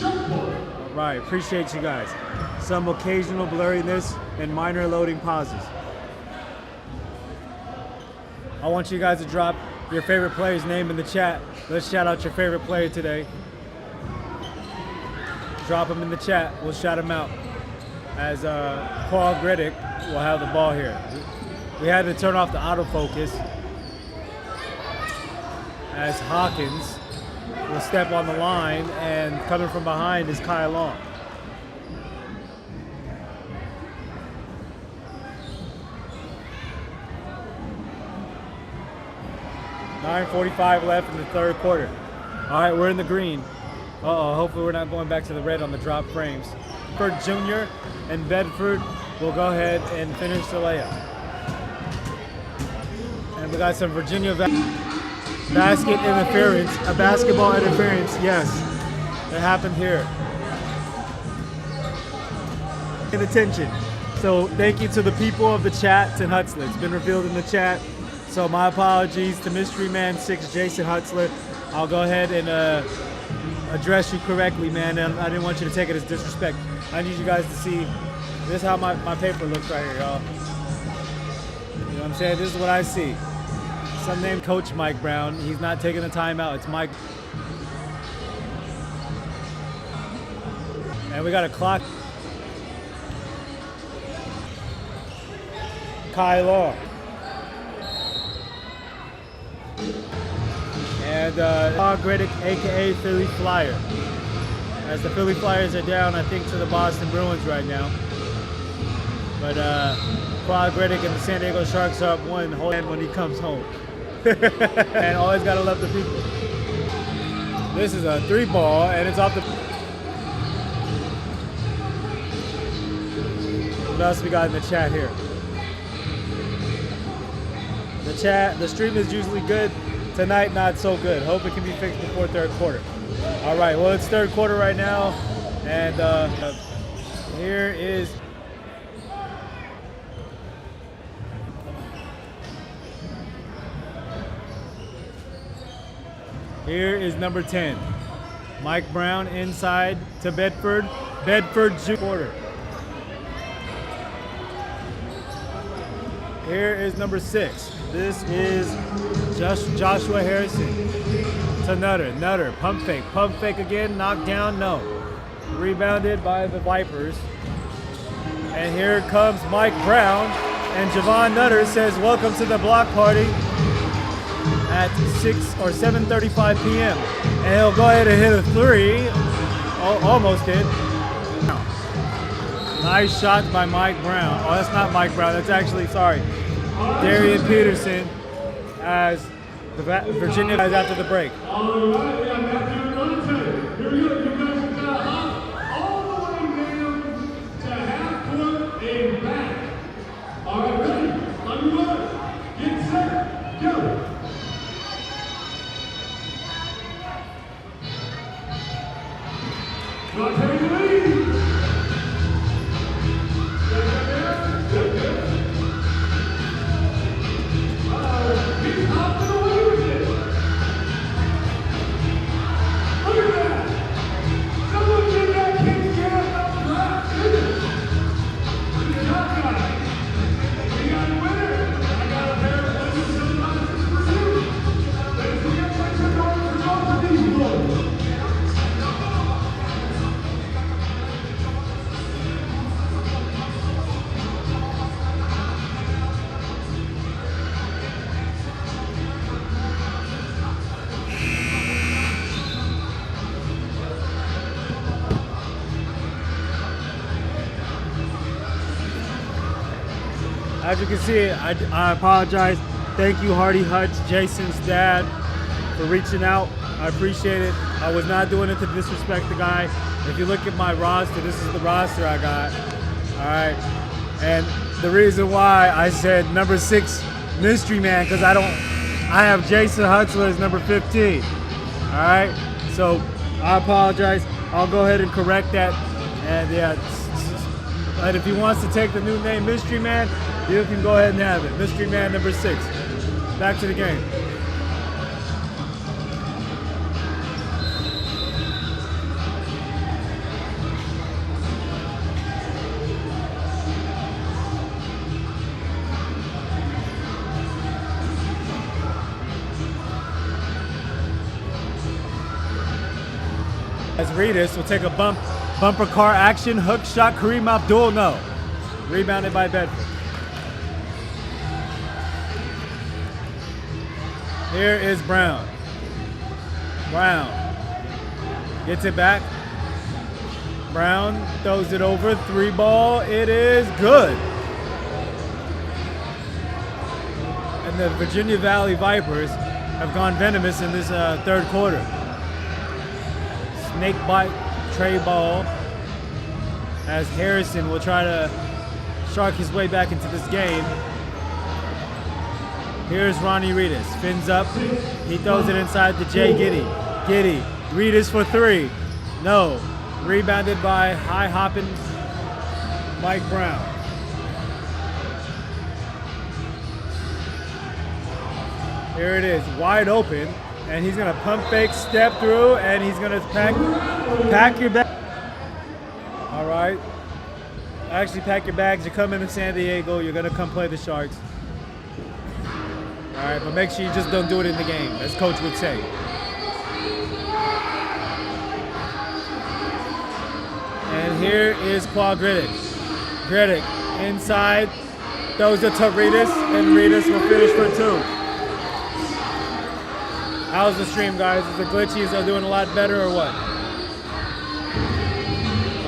All right, appreciate you guys. Some occasional blurriness and minor loading pauses. I want you guys to drop your favorite player's name in the chat. Let's shout out your favorite player today. Drop him in the chat. We'll shout him out. As Paul Gredick will have the ball here. We had to turn off the autofocus. As Hawkins will step on the line, and coming from behind is Kai Long. .45 left in the third quarter. All right, we're in the green. Hopefully we're not going back to the red on the drop frames. For Junior and Bedford will go ahead and finish the layup. And we got some Virginia basket interference, a basketball interference, yes. It happened here. Pay attention. So thank you to the people of the chat in Hutzler. It's been revealed in the chat. So my apologies to Mystery Man 6, Jason Hutzler. I'll go ahead and address you correctly, man. And I didn't want you to take it as disrespect. I need you guys to see, this is how my paper looks right here, y'all. You know what I'm saying? This is what I see. Some named Coach Mike Brown. He's not taking the timeout. It's Mike. And we got a clock. Kai Long. And Paul Gredick, a.k.a. Philly Flyer. As the Philly Flyers are down, I think, to the Boston Bruins right now. But Paul Gredick and the San Diego Sharks are up 1 when he comes home. And always gotta love the people. This is a 3-ball, and it's off the... What else we got in the chat here? The stream is usually good. Tonight, not so good. Hope it can be fixed before third quarter. All right, well, it's third quarter right now. And here is... Here is number 10. Mike Brown inside to Bedford. Bedford quarter. Here is number 6. This is Joshua Harrison to Nutter. Nutter, pump fake again, knocked down, no. Rebounded by the Vipers. And here comes Mike Brown, and Javon Nutter says, welcome to the block party. at 6 or 7:35 p.m. And he'll go ahead and hit a three. Almost hit. Nice shot by Mike Brown. Oh, that's not Mike Brown. That's actually, sorry, Darian Peterson as the Virginia guys after the break. All right, we got back to another time. Here we go. You guys have got to hop all the way down to half court and back. All right, ready? On your mark. Get set. Go. Not taking the lead. He's hopping away with it. Look at that. Someone get that kid gas up draft. Good job, guys. We got a winner. I got a pair of $1,700 for you. Let's see if I can go for these boys. As you can see, I apologize. Thank you, Hardy Hutch, Jason's dad, for reaching out. I appreciate it. I was not doing it to disrespect the guy. If you look at my roster, this is the roster I got. All right. And the reason why I said number 6 mystery man, because I have Jason Hutzler as number 15. All right. So I apologize. I'll go ahead and correct that. And yeah, and if he wants to take the new name Mystery Man, you can go ahead and have it. Mystery Man number 6. Back to the game. As Reedus will take a bumper car action, hook shot, Kareem Abdul, no. Rebounded by Bedford. Here is Brown. Brown gets it back. Brown throws it over, 3 ball, it is good. And the Virginia Valley Vipers have gone venomous in this third quarter. Snake bite, tray ball, as Harrison will try to shark his way back into this game. Here's Ronnie Reedus, fins up, he throws it inside to Jay Giddy. Giddy, Reedus for 3, no. Rebounded by high hopping Mike Brown. Here it is, wide open. And he's gonna pump fake, step through, and he's gonna pack your bag. All right. Actually, pack your bags. You're coming to San Diego. You're gonna come play the Sharks. All right, but make sure you just don't do it in the game, as Coach would say. And here is Paul Griddick. Griddick inside, throws it to Reedus, and Reedus will finish for 2. How's the stream, guys? Is the glitchies are doing a lot better or what?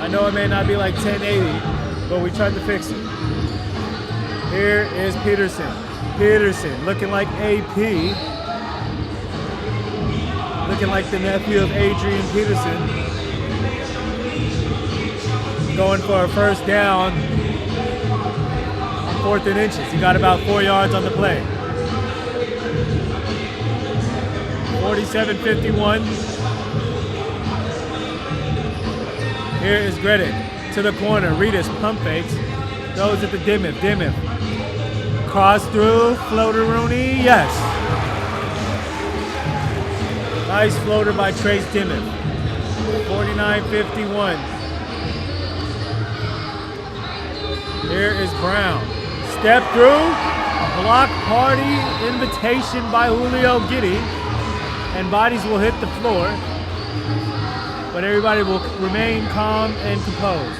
I know it may not be like 1080, but we tried to fix it. Here is Peterson. Peterson looking like AP. Looking like the nephew of Adrian Peterson. Going for a first down. 4th and inches. He got about 4 yards on the play. 47-51. Here is Griddick to the corner. Reedus pump fakes. Throws it to Dimmiff. Dimmiff. Cross through. Floater Rooney. Yes. Nice floater by Trace Dimmiff. 49-51. Here is Brown. Step through. Block party invitation by Julio Giddy. And bodies will hit the floor, but everybody will remain calm and composed.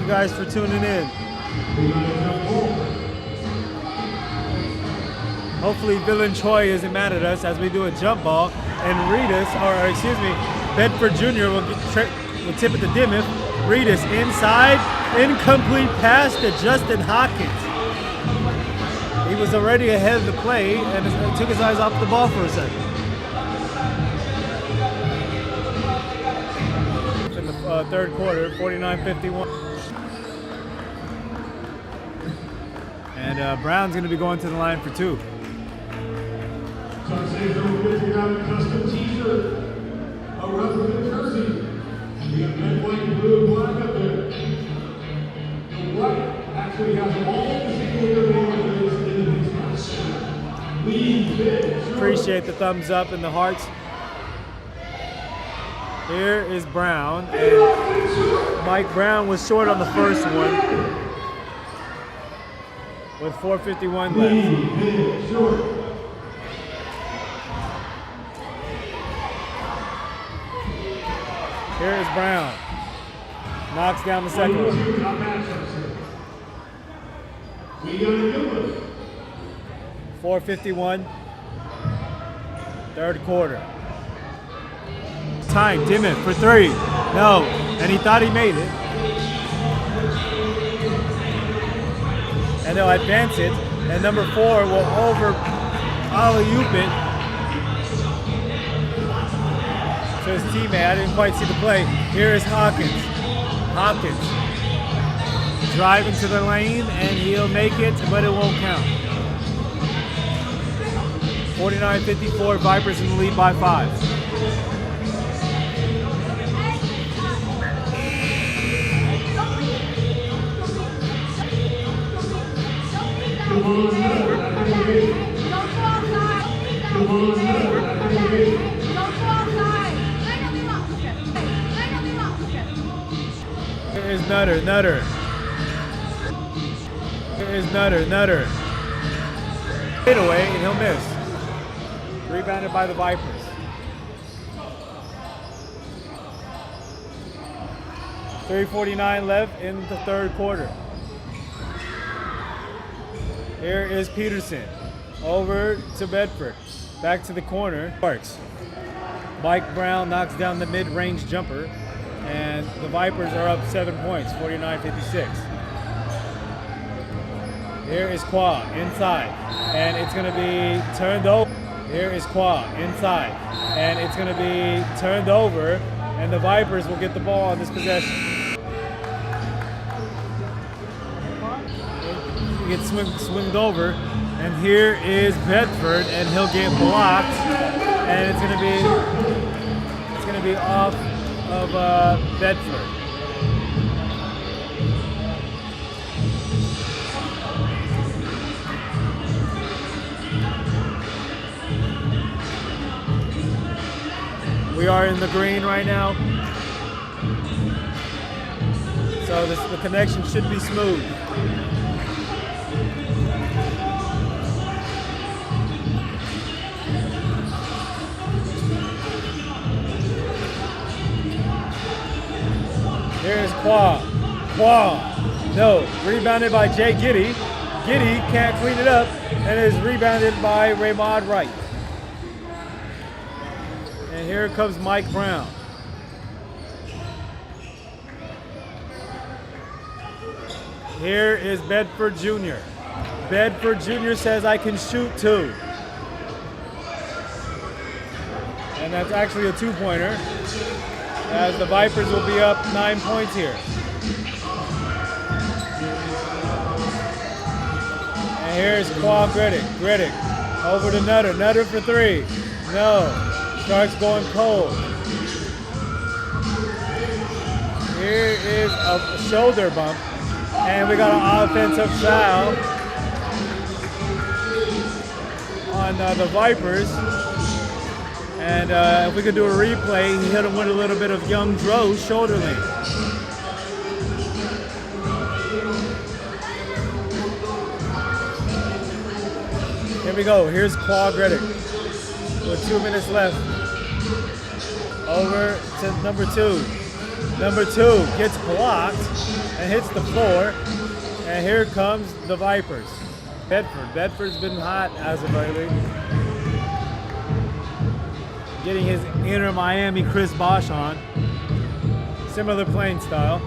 guys for tuning in. Hopefully Villain Choi isn't mad at us as we do a jump ball, and Bedford Jr. will tip it to Dimmoth. Reedus inside, incomplete pass to Justin Hawkins. He was already ahead of the play and took his eyes off the ball for a second. In the third quarter, 49-51. And Brown's going to be going to the line for two. Today's number 50 got a custom t-shirt, a replica jersey. We got red, white, blue, black up there. The white actually has all the single names in the class. Appreciate the thumbs up and the hearts. Here is Brown. And Mike Brown was short on the first one with 4:51 left. Here is Brown. Knocks down the second one. We got a new one. 4:51. Third quarter. Time, Dimmoth for three. No, and he thought he made it. And they'll advance it, and number 4 will over alley-oop it to his teammate. I didn't quite see the play. Here is Hawkins. Hawkins driving to the lane, and he'll make it, but it won't count. 49-54, Vipers in the lead by 5. Here is Nutter. Here is Nutter. Hit away, and he'll miss. Rebounded by the Vipers. .349 left in the third quarter. Here is Peterson. Over to Bedford. Back to the corner. Sparks. Mike Brown knocks down the mid-range jumper. And the Vipers are up 7 points, 49-56. Here is Qua inside. And it's going to be turned over. Here is Qua inside. And it's going to be turned over. And the Vipers will get the ball on this possession. Gets swinged over, and here is Bedford, and he'll get blocked, and it's gonna be off of Bedford. We are in the green right now, so the connection should be smooth. Here's Qua. No. Rebounded by Jay Giddy. Giddy can't clean it up and is rebounded by Raymond Wright. And here comes Mike Brown. Here is Bedford Jr. Bedford Jr. says, I can shoot too. And that's actually a two-pointer, as the Vipers will be up 9 points here. And here's Qua Griddick over to Nutter for three. No, Sharks going cold. Here is a shoulder bump, and we got an offensive foul on the Vipers. And if we could do a replay, he hit him with a little bit of Young Dro's shoulder lean. Here we go. Here's Qua Griddick with 2 minutes left. Over to number 2. Number 2 gets blocked and hits the floor. And here comes the Vipers. Bedford. Bedford's been hot as of lately. Getting his inner Miami Chris Bosh on. Similar playing style.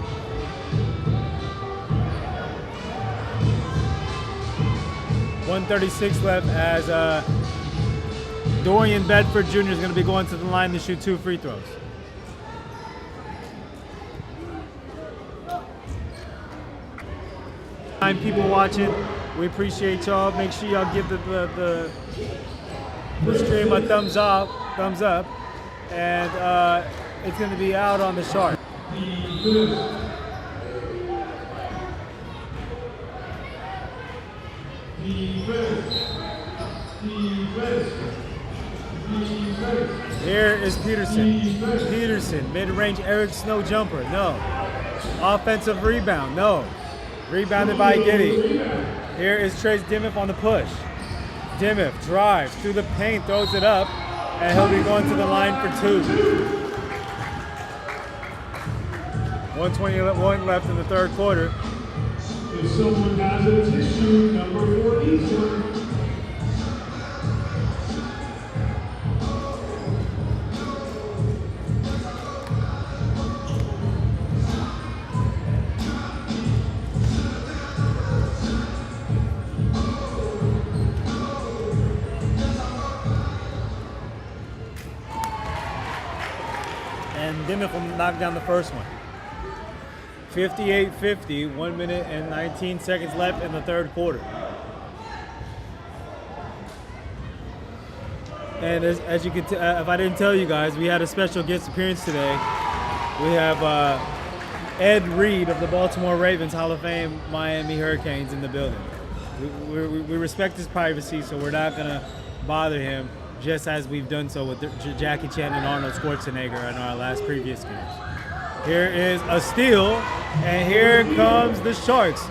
.136 left as Dorian Bedford Jr. is going to be going to the line to shoot 2 free throws. People watching, we appreciate y'all. Make sure y'all give the stream a thumbs up, and it's going to be out on the Shark. Here is Peterson. Peterson, mid-range Eric Snow jumper, no. Offensive rebound, no. Rebounded by Giddy. Here is Trace Dimmiff on the push. Dimmiff drives through the paint, throws it up, and he'll be going to the line for 2. 1:21 left in the third quarter. If someone has a tissue, number 4 needs one. And Dimmiff will knock down the first one. 58-50, 1 minute and 19 seconds left in the third quarter. And as you can tell, if I didn't tell you guys, we had a special guest appearance today. We have Ed Reed of the Baltimore Ravens, Hall of Fame Miami Hurricanes in the building. We respect his privacy, so we're not going to bother him, just as we've done so with Jackie Chan and Arnold Schwarzenegger in our last previous games. Here is a steal, and here comes the Sharks.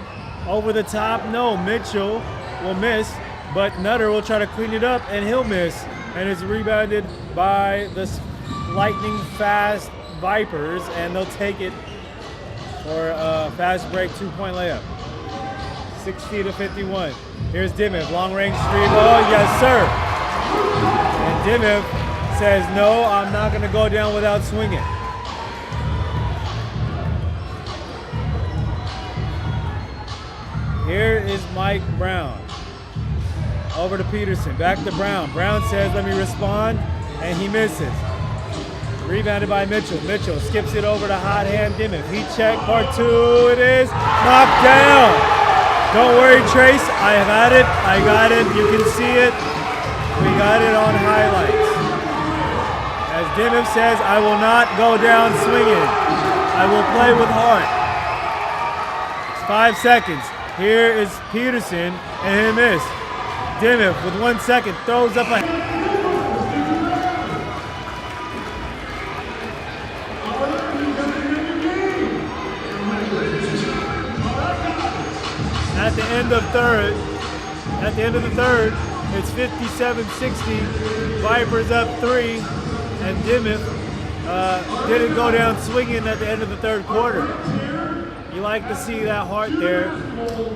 Over the top, no, Mitchell will miss, but Nutter will try to clean it up, and he'll miss. And it's rebounded by the lightning fast Vipers, and they'll take it for a fast break 2-point layup. 60-51. Here's Dimmiff, long range three. Oh, yes, sir. And Dimmiff says, no, I'm not going to go down without swinging. Here is Mike Brown. Over to Peterson, back to Brown. Brown says, let me respond, and he misses. Rebounded by Mitchell. Mitchell skips it over to hot hand Dimmiff. Heat check, part 2, it is knocked down. Don't worry, Trace, I have had it, I got it, you can see it. We got it on highlights. As Dimmiff says, I will not go down swinging. I will play with heart. It's 5 seconds. Here is Peterson, and he missed. Dimmiff with 1 second throws up a. At the end of the third, it's 57-60. Vipers up 3, and Dimmiff didn't go down swinging at the end of the third quarter. You like to see that heart there,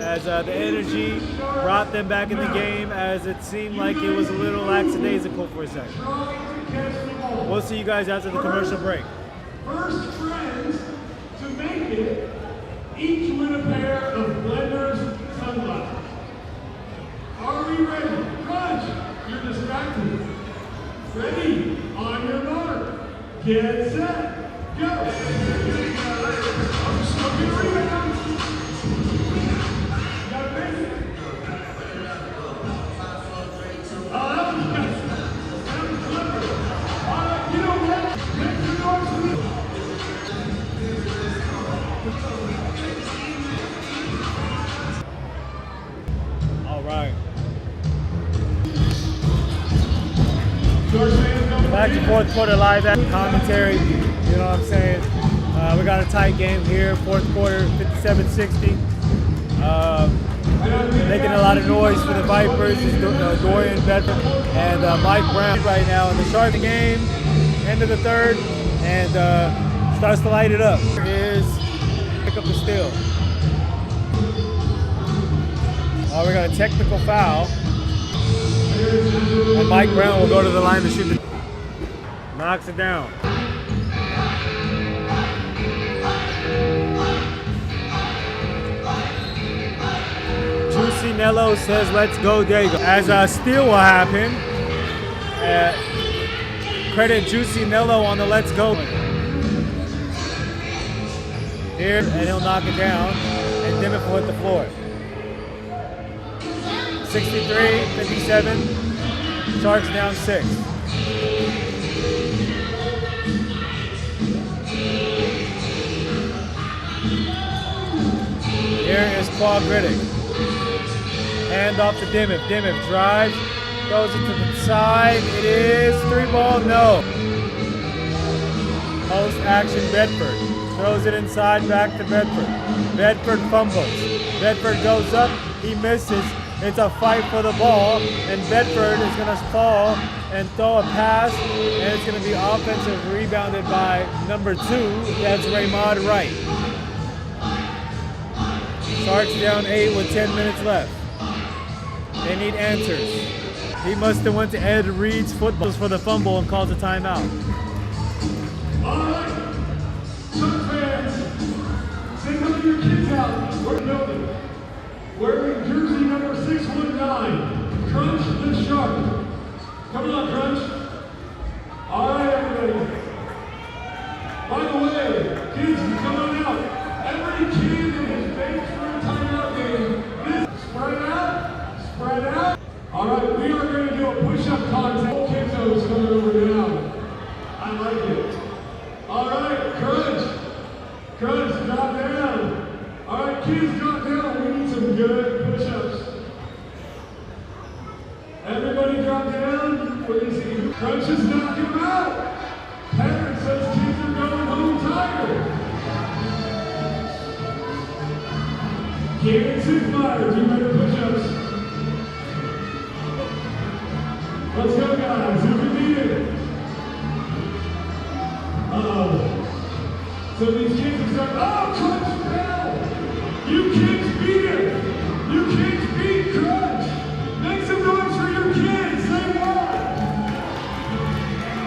as the energy brought them back in the game, as it seemed like it was a little lackadaisical for a second. We'll see you guys after the commercial break. First friends to make it, each win a pair of Blenders sunglasses. Are we ready? Raj, you're distracted. Ready? On your mark. Get set. Go. All right. Back to fourth quarter live at commentary. You know what I'm saying? We got a tight game here. Fourth quarter, 57-60. Making a lot of noise for the Vipers is Dorian Bedford and Mike Brown right now in the Shark game. End of the third, and Starts to light it up. Is pick up the steal. Oh, we got a technical foul. And Mike Brown will go to the line to shoot the. Knocks it down. Juicy Nello says, let's go, Diego. As a steal will happen, credit Juicy Nello on the let's go. Here, and he'll knock it down, and Dimmick will hit the floor. 63-57, Sharks down 6. Here is Paul Griddick. Hand off to Dimmick. Dimmick drives, goes it to the side. It is 3-ball, no. Post action Bedford. Throws it inside, back to Bedford. Bedford fumbles. Bedford goes up, he misses. It's a fight for the ball, and Bedford is going to fall and throw a pass, and it's going to be offensive rebounded by number 2. That's Raymond Wright. Sharks down 8 with 10 minutes left. They need answers. He must have went to Ed Reed's footballs for the fumble and calls a timeout. All right, Shark fans, send some of your kids out. We're building. Wearing jersey number 619, Crunch the Shark. Come on, Crunch. All right, everybody. By the way, kids, come on out. Every kid that is benched for a timeout game, spread out, spread out. All right, we are going to do a push-up contest. Kinto's coming over now. I like it. All right, Crunch. Crunch, drop down. All right, kids, drop down. We need some good push-ups. Everybody drop down. What do you see? Crunch is knocking them out. Parents says kids are going home tired. Karen Sigmeyer, do better push-ups. Let's go, guys. Who can beat it? Uh-oh. So these kids are starting. Oh, Crunch fell! You kids beat it! You kids beat Crunch! Make some noise for your kids! Say what?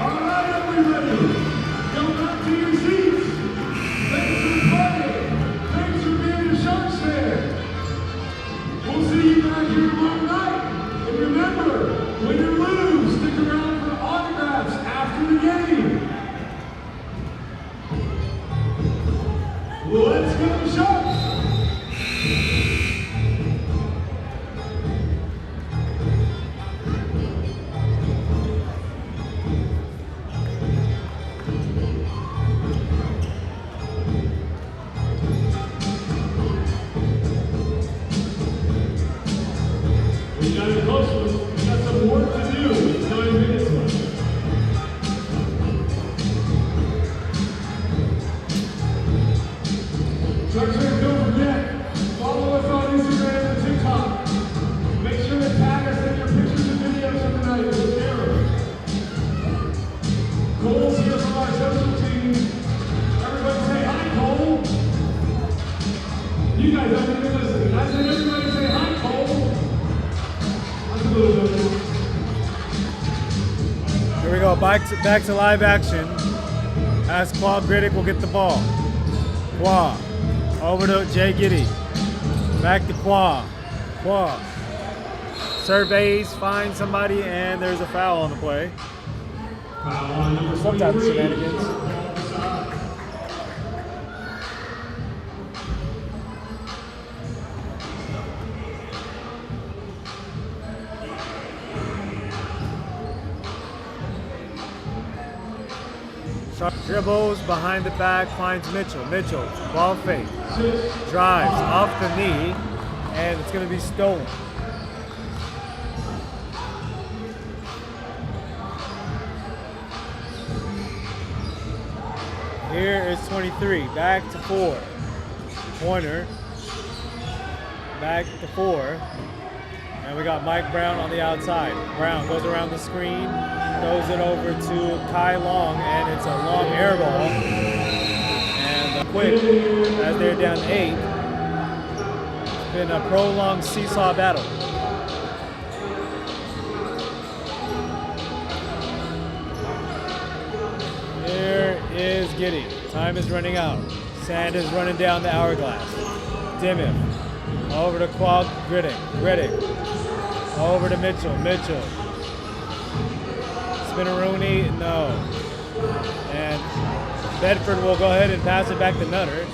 All right, everybody! Go back to your seats! Thanks for playing! Thanks for being a Sharks fan! We'll see you back here tomorrow night! And remember, win or lose, stick around for autographs after the game! Let's go, Sharks! We got a close one. We got some work to do. It's 9 minutes left. Sharks fans, don't forget, follow us on Instagram and TikTok. Make sure to tag us in your pictures and videos of the night. We'll share them. Cole's here from our social team. Everybody say hi, Cole. You guys haven't been listening. I said everybody say hi, Cole. That's a little bit. Here we go, back to live action. As Paul Griddick will get the ball. Qua. Over to Jay Giddy. Back to Qua. Qua. Surveys, finds somebody, and there's a foul on the play. Some type of shenanigans. Sharp dribbles behind the back, finds Mitchell. Mitchell, ball fake. Drives off the knee, and it's going to be stolen. Here is 23, back to 4. Pointer, back to 4. And we got Mike Brown on the outside. Brown goes around the screen, throws it over to Kai Long, and it's a long air ball. quick as they're down 8. It's been a prolonged seesaw battle. Here is Giddy. Time is running out. Sand is running down the hourglass. Dimmiff. Over to Quag Griddick. Griddick. Over to Mitchell. Mitchell. Spinneroonie, no. And Bedford will go ahead and pass it back to Nutter.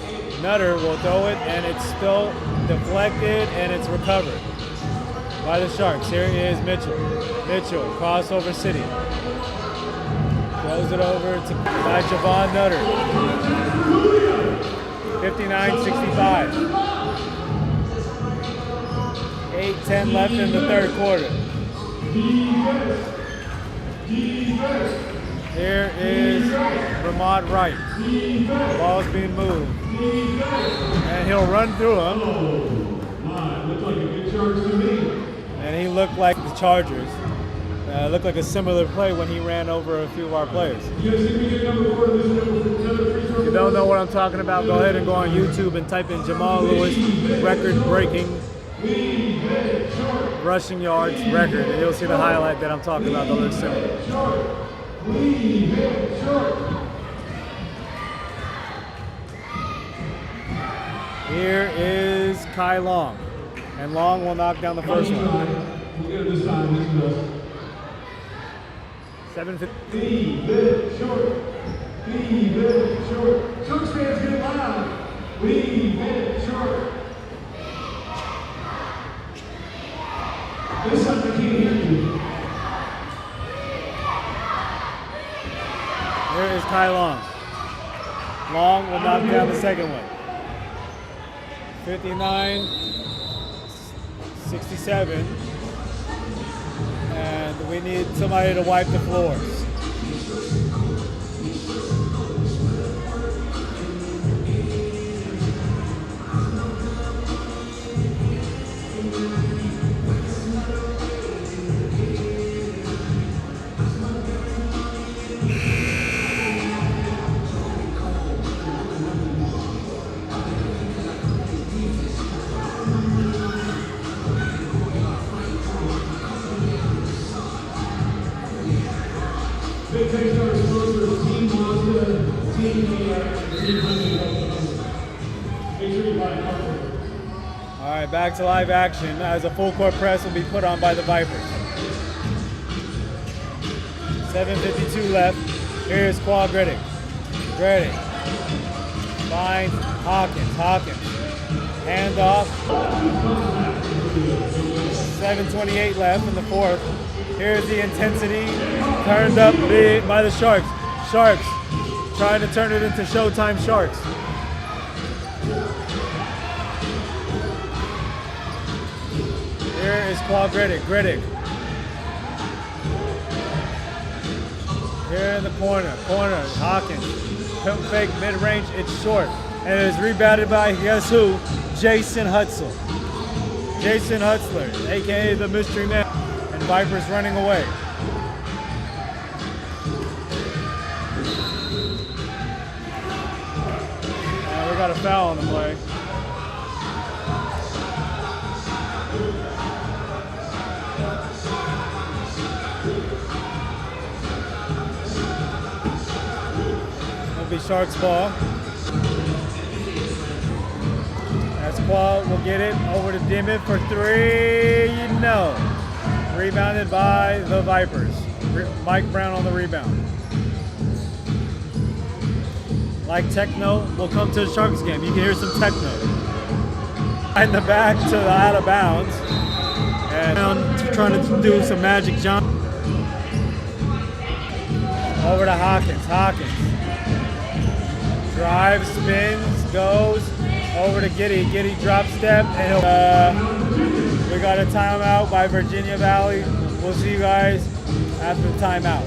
Nutter will throw it, and it's still deflected, and it's recovered by the Sharks. Here is Mitchell. Mitchell, crossover City. Throws it over to by Javon Nutter. 59-65. 8:10 left in the third quarter. Here is Vermont Wright. The ball's being moved. And he'll run through him. Looked like a good charge to me. And he looked like the Chargers. Looked like a similar play when he ran over a few of our players. You guys think we get number 4? This is another free throw. If you don't know what I'm talking about, go ahead and go on YouTube and type in Jamal Lewis record-breaking rushing yards record, and you'll see the highlight that I'm talking about. They'll look similar. Here is Kai Long, and Long will knock down the first one. We'll get it this time. This is us. 7:50. Leave it short. Leave it short. Sharks fans get loud. Leave it short. This time I can't hear you. Here is Kai Long. Long will knock down the second one. 59-67. And we need somebody to wipe the floors. Big thanks to our sponsors, Team Mazda, Team Make sure you buy a couple. All right, back to live action as a full court press will be put on by the Vipers. 7:52 left. Here's Quag Griddick. Griddick finds Hawkins. Hawkins. Hand off. 7:28 left in the fourth. Here's the intensity turned up big by the Sharks. Sharks trying to turn it into Showtime Sharks. Here is Quag Griddick. Griddick. Here in the corner. Hawkins. Pump fake mid-range. It's short. And it is rebounded by, guess who? Jason Hutzler. Jason Hutzler, a.k.a. the mystery man. And Vipers running away. And we got a foul on the play. It'll be Sharks ball. As Quag will get it over to Dimmitt for three. No. Rebounded by the Vipers. Mike Brown on the rebound. Like techno, we'll come to the Sharks game. You can hear some techno. In the back to the out of bounds. And trying to do some magic jump. Over to Hawkins. Hawkins. Drives, spins, goes. Over to Giddy. Giddy drop step. And we got a timeout by Virginia Valley. We'll see you guys after the timeout.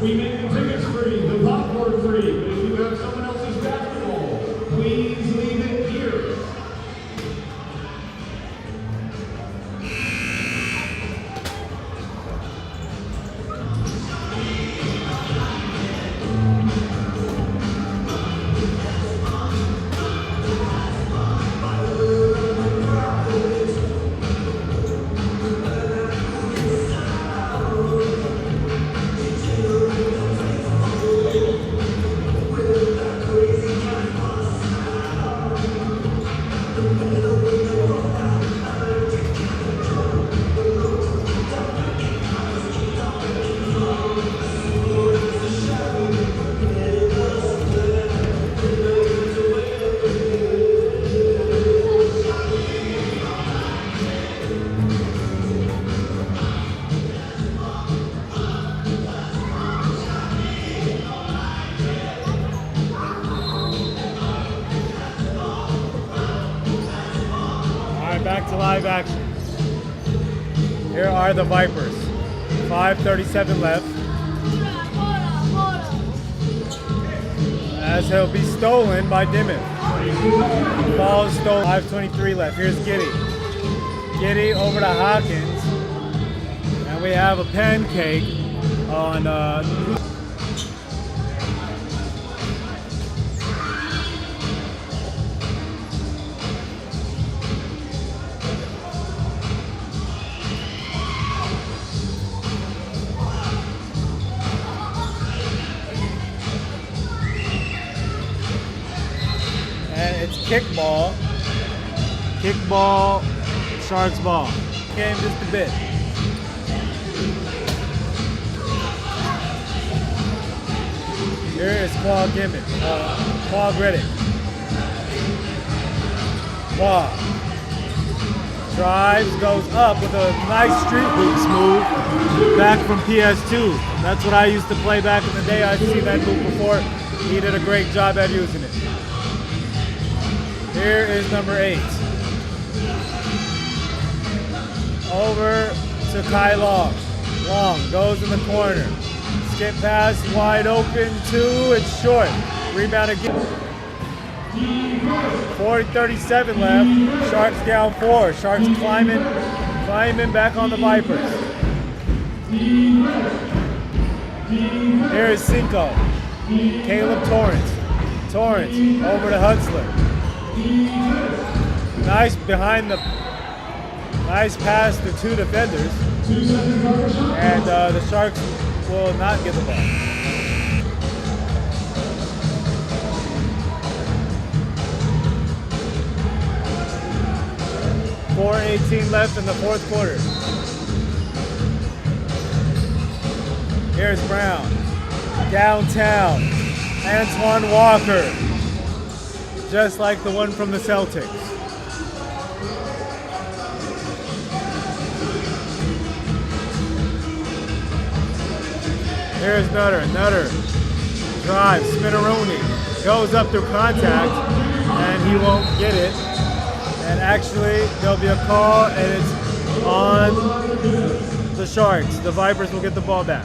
we make the tickets free, the popcorn free, but if you have someone else's basketball, please leave it here. Back to live action. Here are the Vipers. 5:37 left. As he'll be stolen by Dimmoth. Ball is stolen. 5:23 left. Here's Giddy. Giddy over to Hawkins. And we have a pancake on it's kickball. Kickball, Sharks ball. Game just a bit. Here is Quag Riddick. Quag. Drives, goes up with a nice street boots move. Back from PS2. That's what I used to play back in the day. I've seen that move before. He did a great job at using it. Here is number 8. Over to Kai Long. Long goes in the corner. Skip pass, wide open, 2, it's short. Rebound again. 4:37 left. Sharks down 4. Sharks climbing back on the Vipers. Here is Cinco. Caleb Torrance. Torrance over to Hutzler. Nice pass to 2 defenders, and the Sharks will not get the ball. .418 left in the fourth quarter. Here's Brown. Downtown. Antoine Walker. Just like the one from the Celtics. Here's Nutter. Nutter drives, Spinneroni. Goes up through contact, and he won't get it. And actually, there'll be a call, and it's on the Sharks. The Vipers will get the ball back.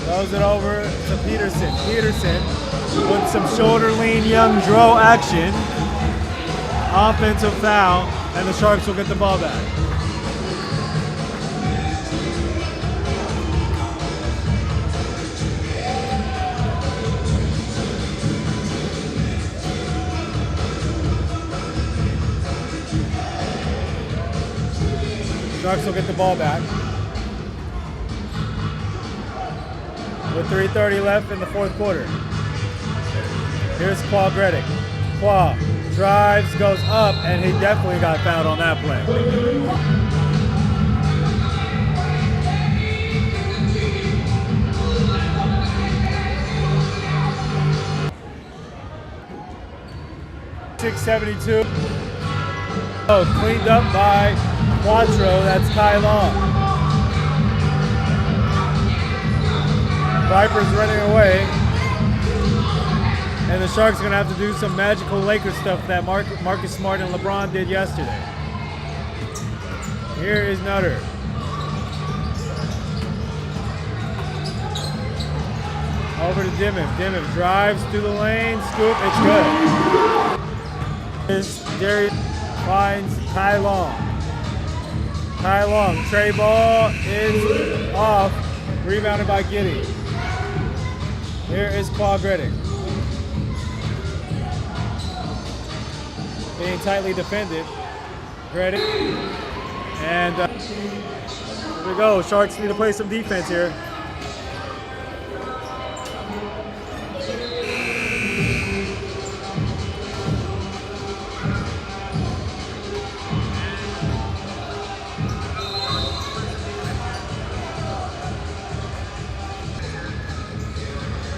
Throws it over to Peterson. Peterson with some shoulder lean young Dro action. Offensive foul, and the Sharks will get the ball back. Sharks will get the ball back. With 3:30 left in the fourth quarter. Here's Quag Riddick. Quag drives, goes up, and he definitely got fouled on that play. .672. Oh, cleaned up by Quattro. That's Kai Long. Vipers running away. And the Sharks are going to have to do some magical Lakers stuff that Marcus Smart and LeBron did yesterday. Here is Nutter. Over to Dimmiff. Dimmiff drives through the lane. Scoop. It's good. Jerry finds Kai Long. Kai Long. Tray ball is off. Rebounded by Giddy. Here is Claude Reddick. Being tightly defended. Reddick. And here we go. Sharks need to play some defense here.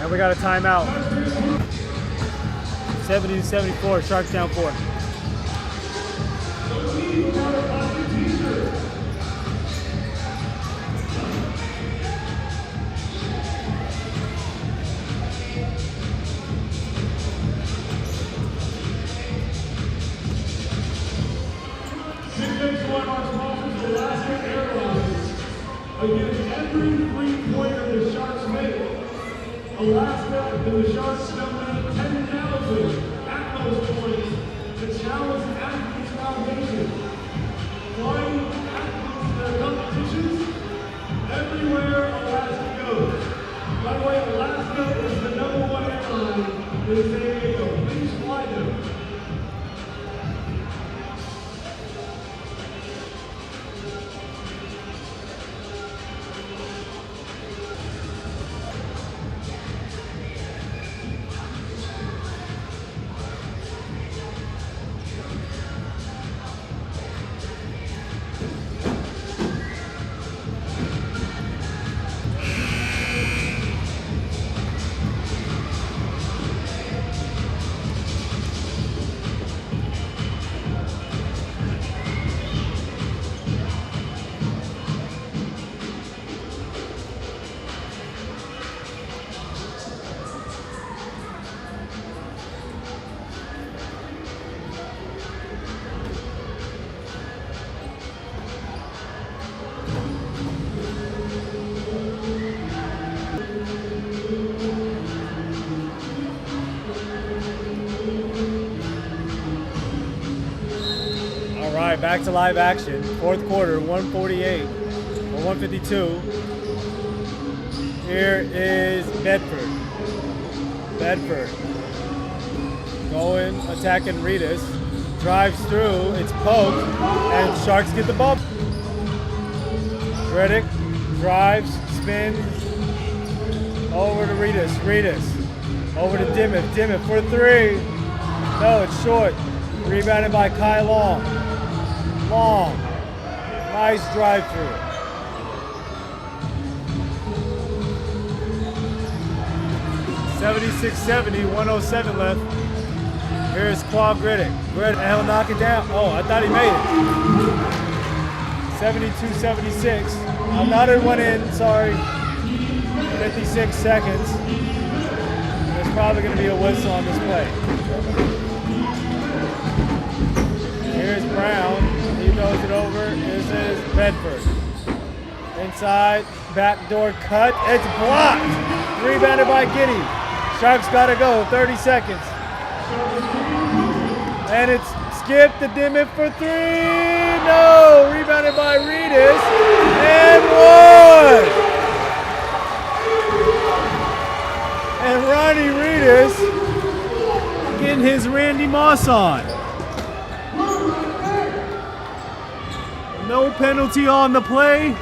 And we got a timeout. 70-74, Sharks down 4. Against every three-pointer the Sharks make, Alaska and the Sharks spend 10,000 at those points to challenge athletes' foundation. Flying athletes in their competitions everywhere Alaska goes. By the way, Alaska is the #1 airline in San Diego. Please fly them. All right, back to live action. Fourth quarter, 148 or 152. Here is Bedford. Bedford going, attacking Reedus. Drives through, it's poked, and Sharks get the ball. Reddick drives, spins, over to Reedus. Reedus over to Dimmiff. Dimmiff for 3. No, it's short. Rebounded by Kai Long. Long. Nice drive through. $76-70, 107 left. Here's Claude Reddick. Reddick, he'll knock it down. Oh, I thought he made it. 72-76. Another one in, sorry. 56 seconds. There's probably going to be a whistle on this play. Here's Brown. He throws it over. This is Bedford. Inside, backdoor cut. It's blocked. Rebounded by Giddy. Sharks got to go. 30 seconds. And it's skipped to Dimmiff for 3. No! Rebounded by Reedus. And 1! And Ronnie Reedus getting his Randy Moss on. No penalty on the play.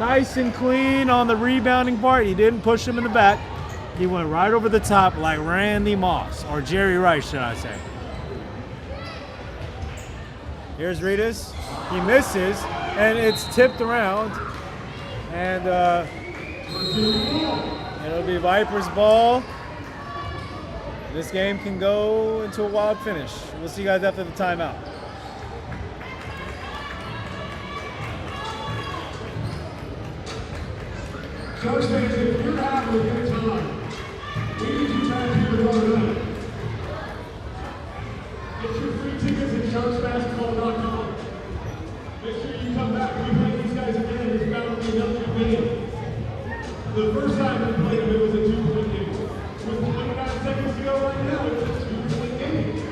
Nice and clean on the rebounding part. He didn't push him in the back. He went right over the top like Randy Moss, or Jerry Rice, should I say. Here's Reedus. He misses, and it's tipped around. And it'll be Vipers ball. This game can go into a wild finish. We'll see you guys after the timeout. Coach says if you're having a good time, we need you to back here tomorrow night. Get your free tickets at sharksbasketball.com. Make sure you come back. We play these guys again. It's about to be another game. The first time we played them, it was a 2-point game. With 29 seconds to go right now, it's a 2-point game.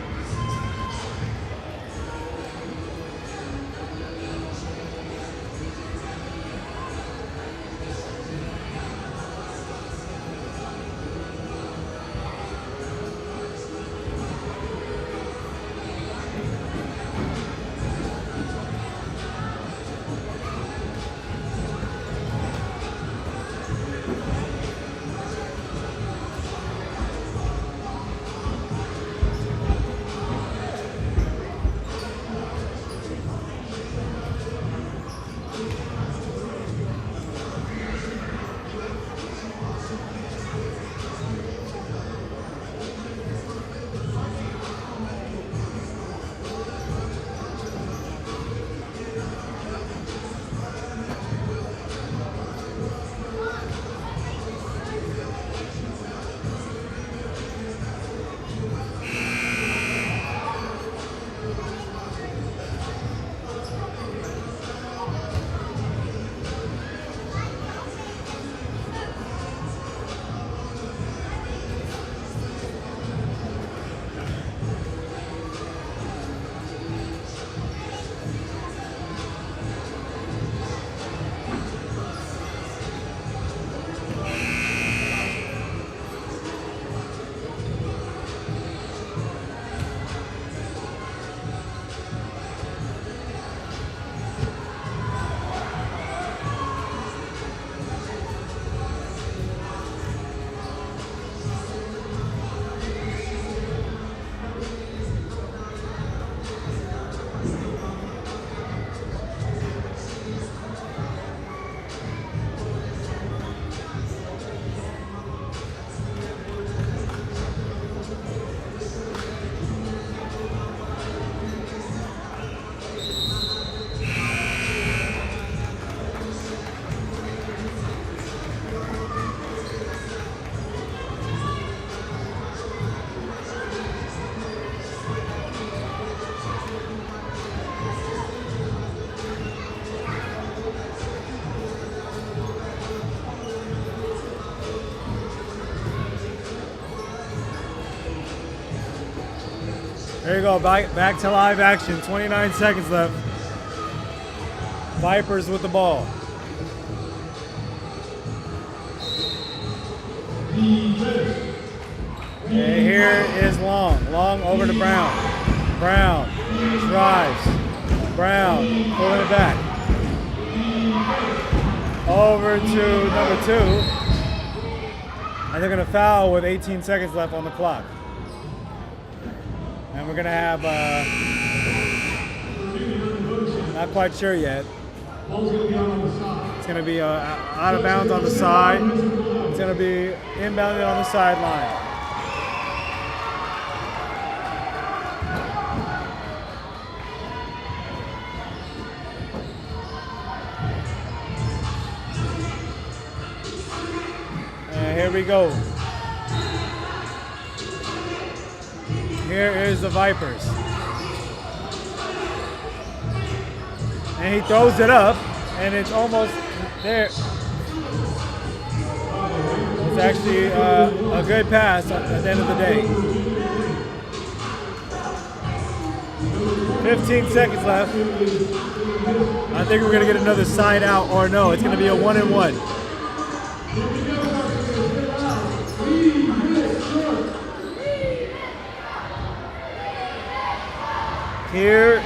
There you go, back to live action. 29 seconds left. Vipers with the ball. And here is Long over to Brown. Brown drives. Brown pulling it back. Over to number 2. And they're going to foul with 18 seconds left on the clock. And we're going to have, not quite sure yet. It's going to be out of bounds on the side. It's going to be inbounded on the sideline. And here we go. Here is the Vipers. And he throws it up, and it's almost there. It's actually a good pass at the end of the day. 15 seconds left. I think we're going to get another side out, or no, it's going to be a 1-and-1. Here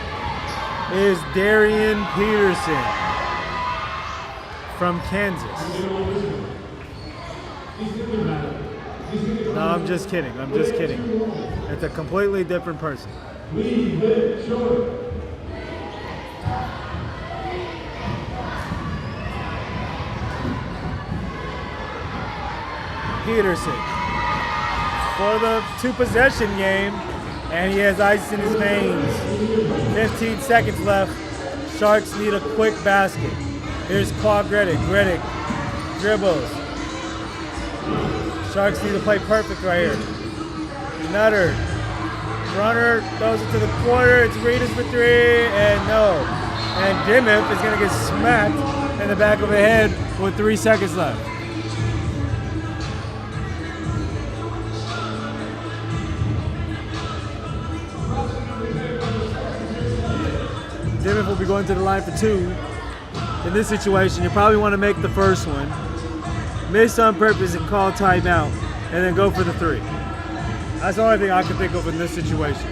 is Darian Peterson from Kansas. No, I'm just kidding. It's a completely different person. Peterson for the 2-possession game. And he has ice in his veins. 15 seconds left. Sharks need a quick basket. Here's Quad Gredick. Gredick dribbles. Sharks need to play perfect right here. Nutter. Runner throws it to the corner. It's Reedus for three, and no. And Dimmiff is going to get smacked in the back of the head with 3 seconds left. Dimmiff will be going to the line for 2. In this situation, you probably want to make the first one, miss on purpose and call timeout, and then go for the 3. That's the only thing I can think of in this situation.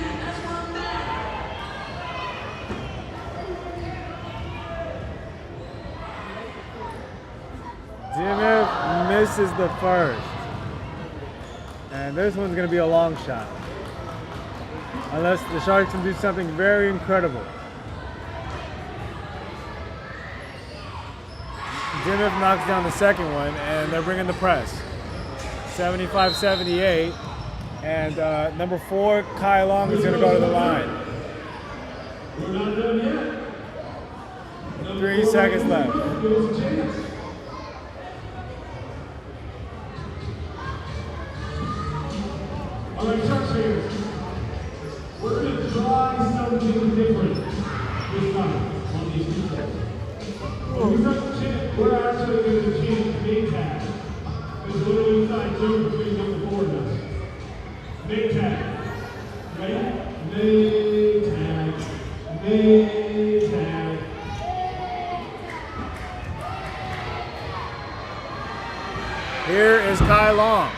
Dimmiff misses the first. And this one's going to be a long shot. Unless the Sharks can do something very incredible. Dimmiff knocks down the second one, and they're bringing the press. 75-78. And number 4, Kai Long, is going to go to the line. 3 seconds left. All right, Sharks fans, we're going to try something different this time on these defense. We're actually going to change main tag. There's a little inside joke between number 4 and us. Main tag. Ready? Main tag. Main tag. Here is Kai Long.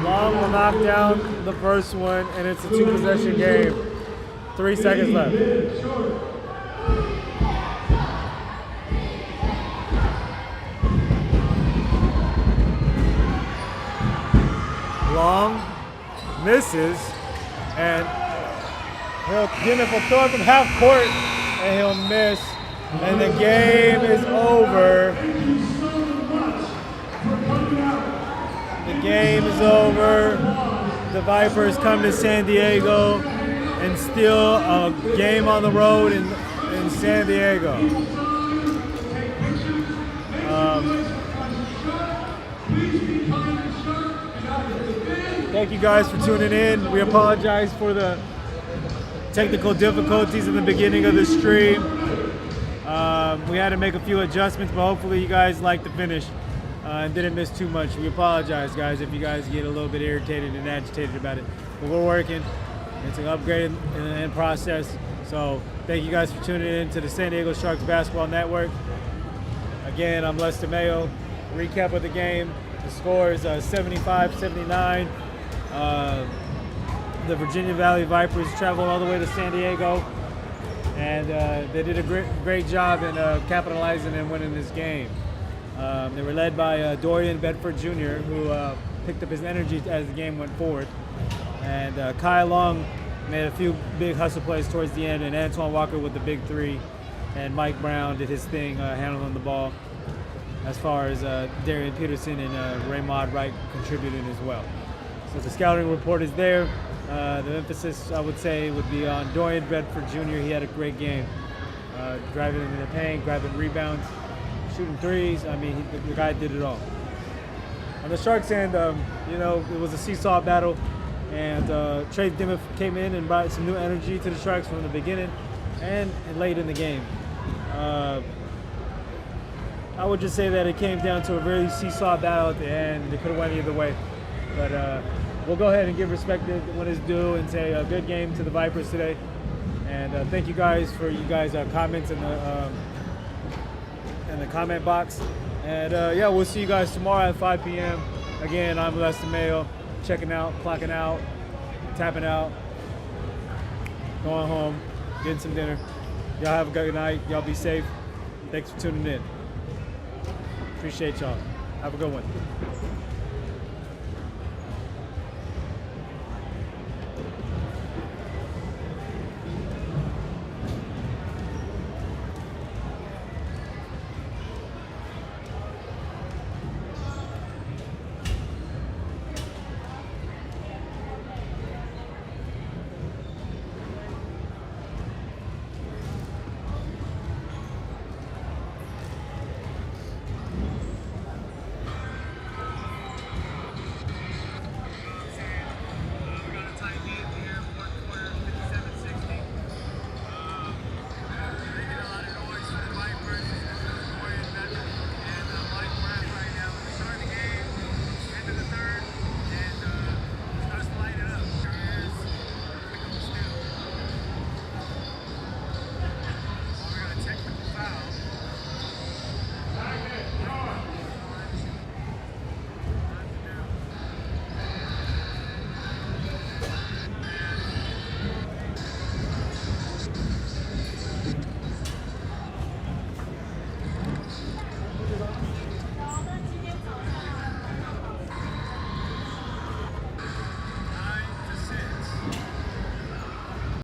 Long will knock down the first one, and it's a 2-possession game. 3 seconds left. Long misses, and Dimmiff will throw it from half court, and he'll miss, and the game is over. The game is over. The Vipers come to San Diego and steal a game on the road in San Diego. Thank you guys for tuning in. We apologize for the technical difficulties in the beginning of the stream. We had to make a few adjustments, but hopefully you guys liked the finish and didn't miss too much. We apologize, guys, if you guys get a little bit irritated and agitated about it. But we're working. It's an upgrade in process. So thank you guys for tuning in to the San Diego Sharks Basketball Network. Again, I'm Lester Mayo. Recap of the game. The score is 75-79. The Virginia Valley Vipers traveled all the way to San Diego, and they did a great job in capitalizing and winning this game. They were led by Dorian Bedford Jr., who picked up his energy as the game went forward. And Kai Long made a few big hustle plays towards the end, and Antoine Walker with the big 3. And Mike Brown did his thing handling the ball, as far as Darian Peterson and Raymond Wright contributed as well. So the scouting report is there. The emphasis, I would say, would be on Dorian Bedford Jr. He had a great game. Driving into the paint, grabbing rebounds, shooting threes. I mean, the guy did it all. On the Sharks end, it was a seesaw battle, and Trey Dimmiff came in and brought some new energy to the Sharks from the beginning and late in the game. I would just say that it came down to a very seesaw battle at the end. It could have went either way. But we'll go ahead and give respect when it's due and say a good game to the Vipers today. And thank you guys for comments in the comment box. And yeah, we'll see you guys tomorrow at 5 p.m. Again, I'm Lester Mayo, checking out, clocking out, tapping out, going home, getting some dinner. Y'all have a good night. Y'all be safe. Thanks for tuning in. Appreciate y'all. Have a good one.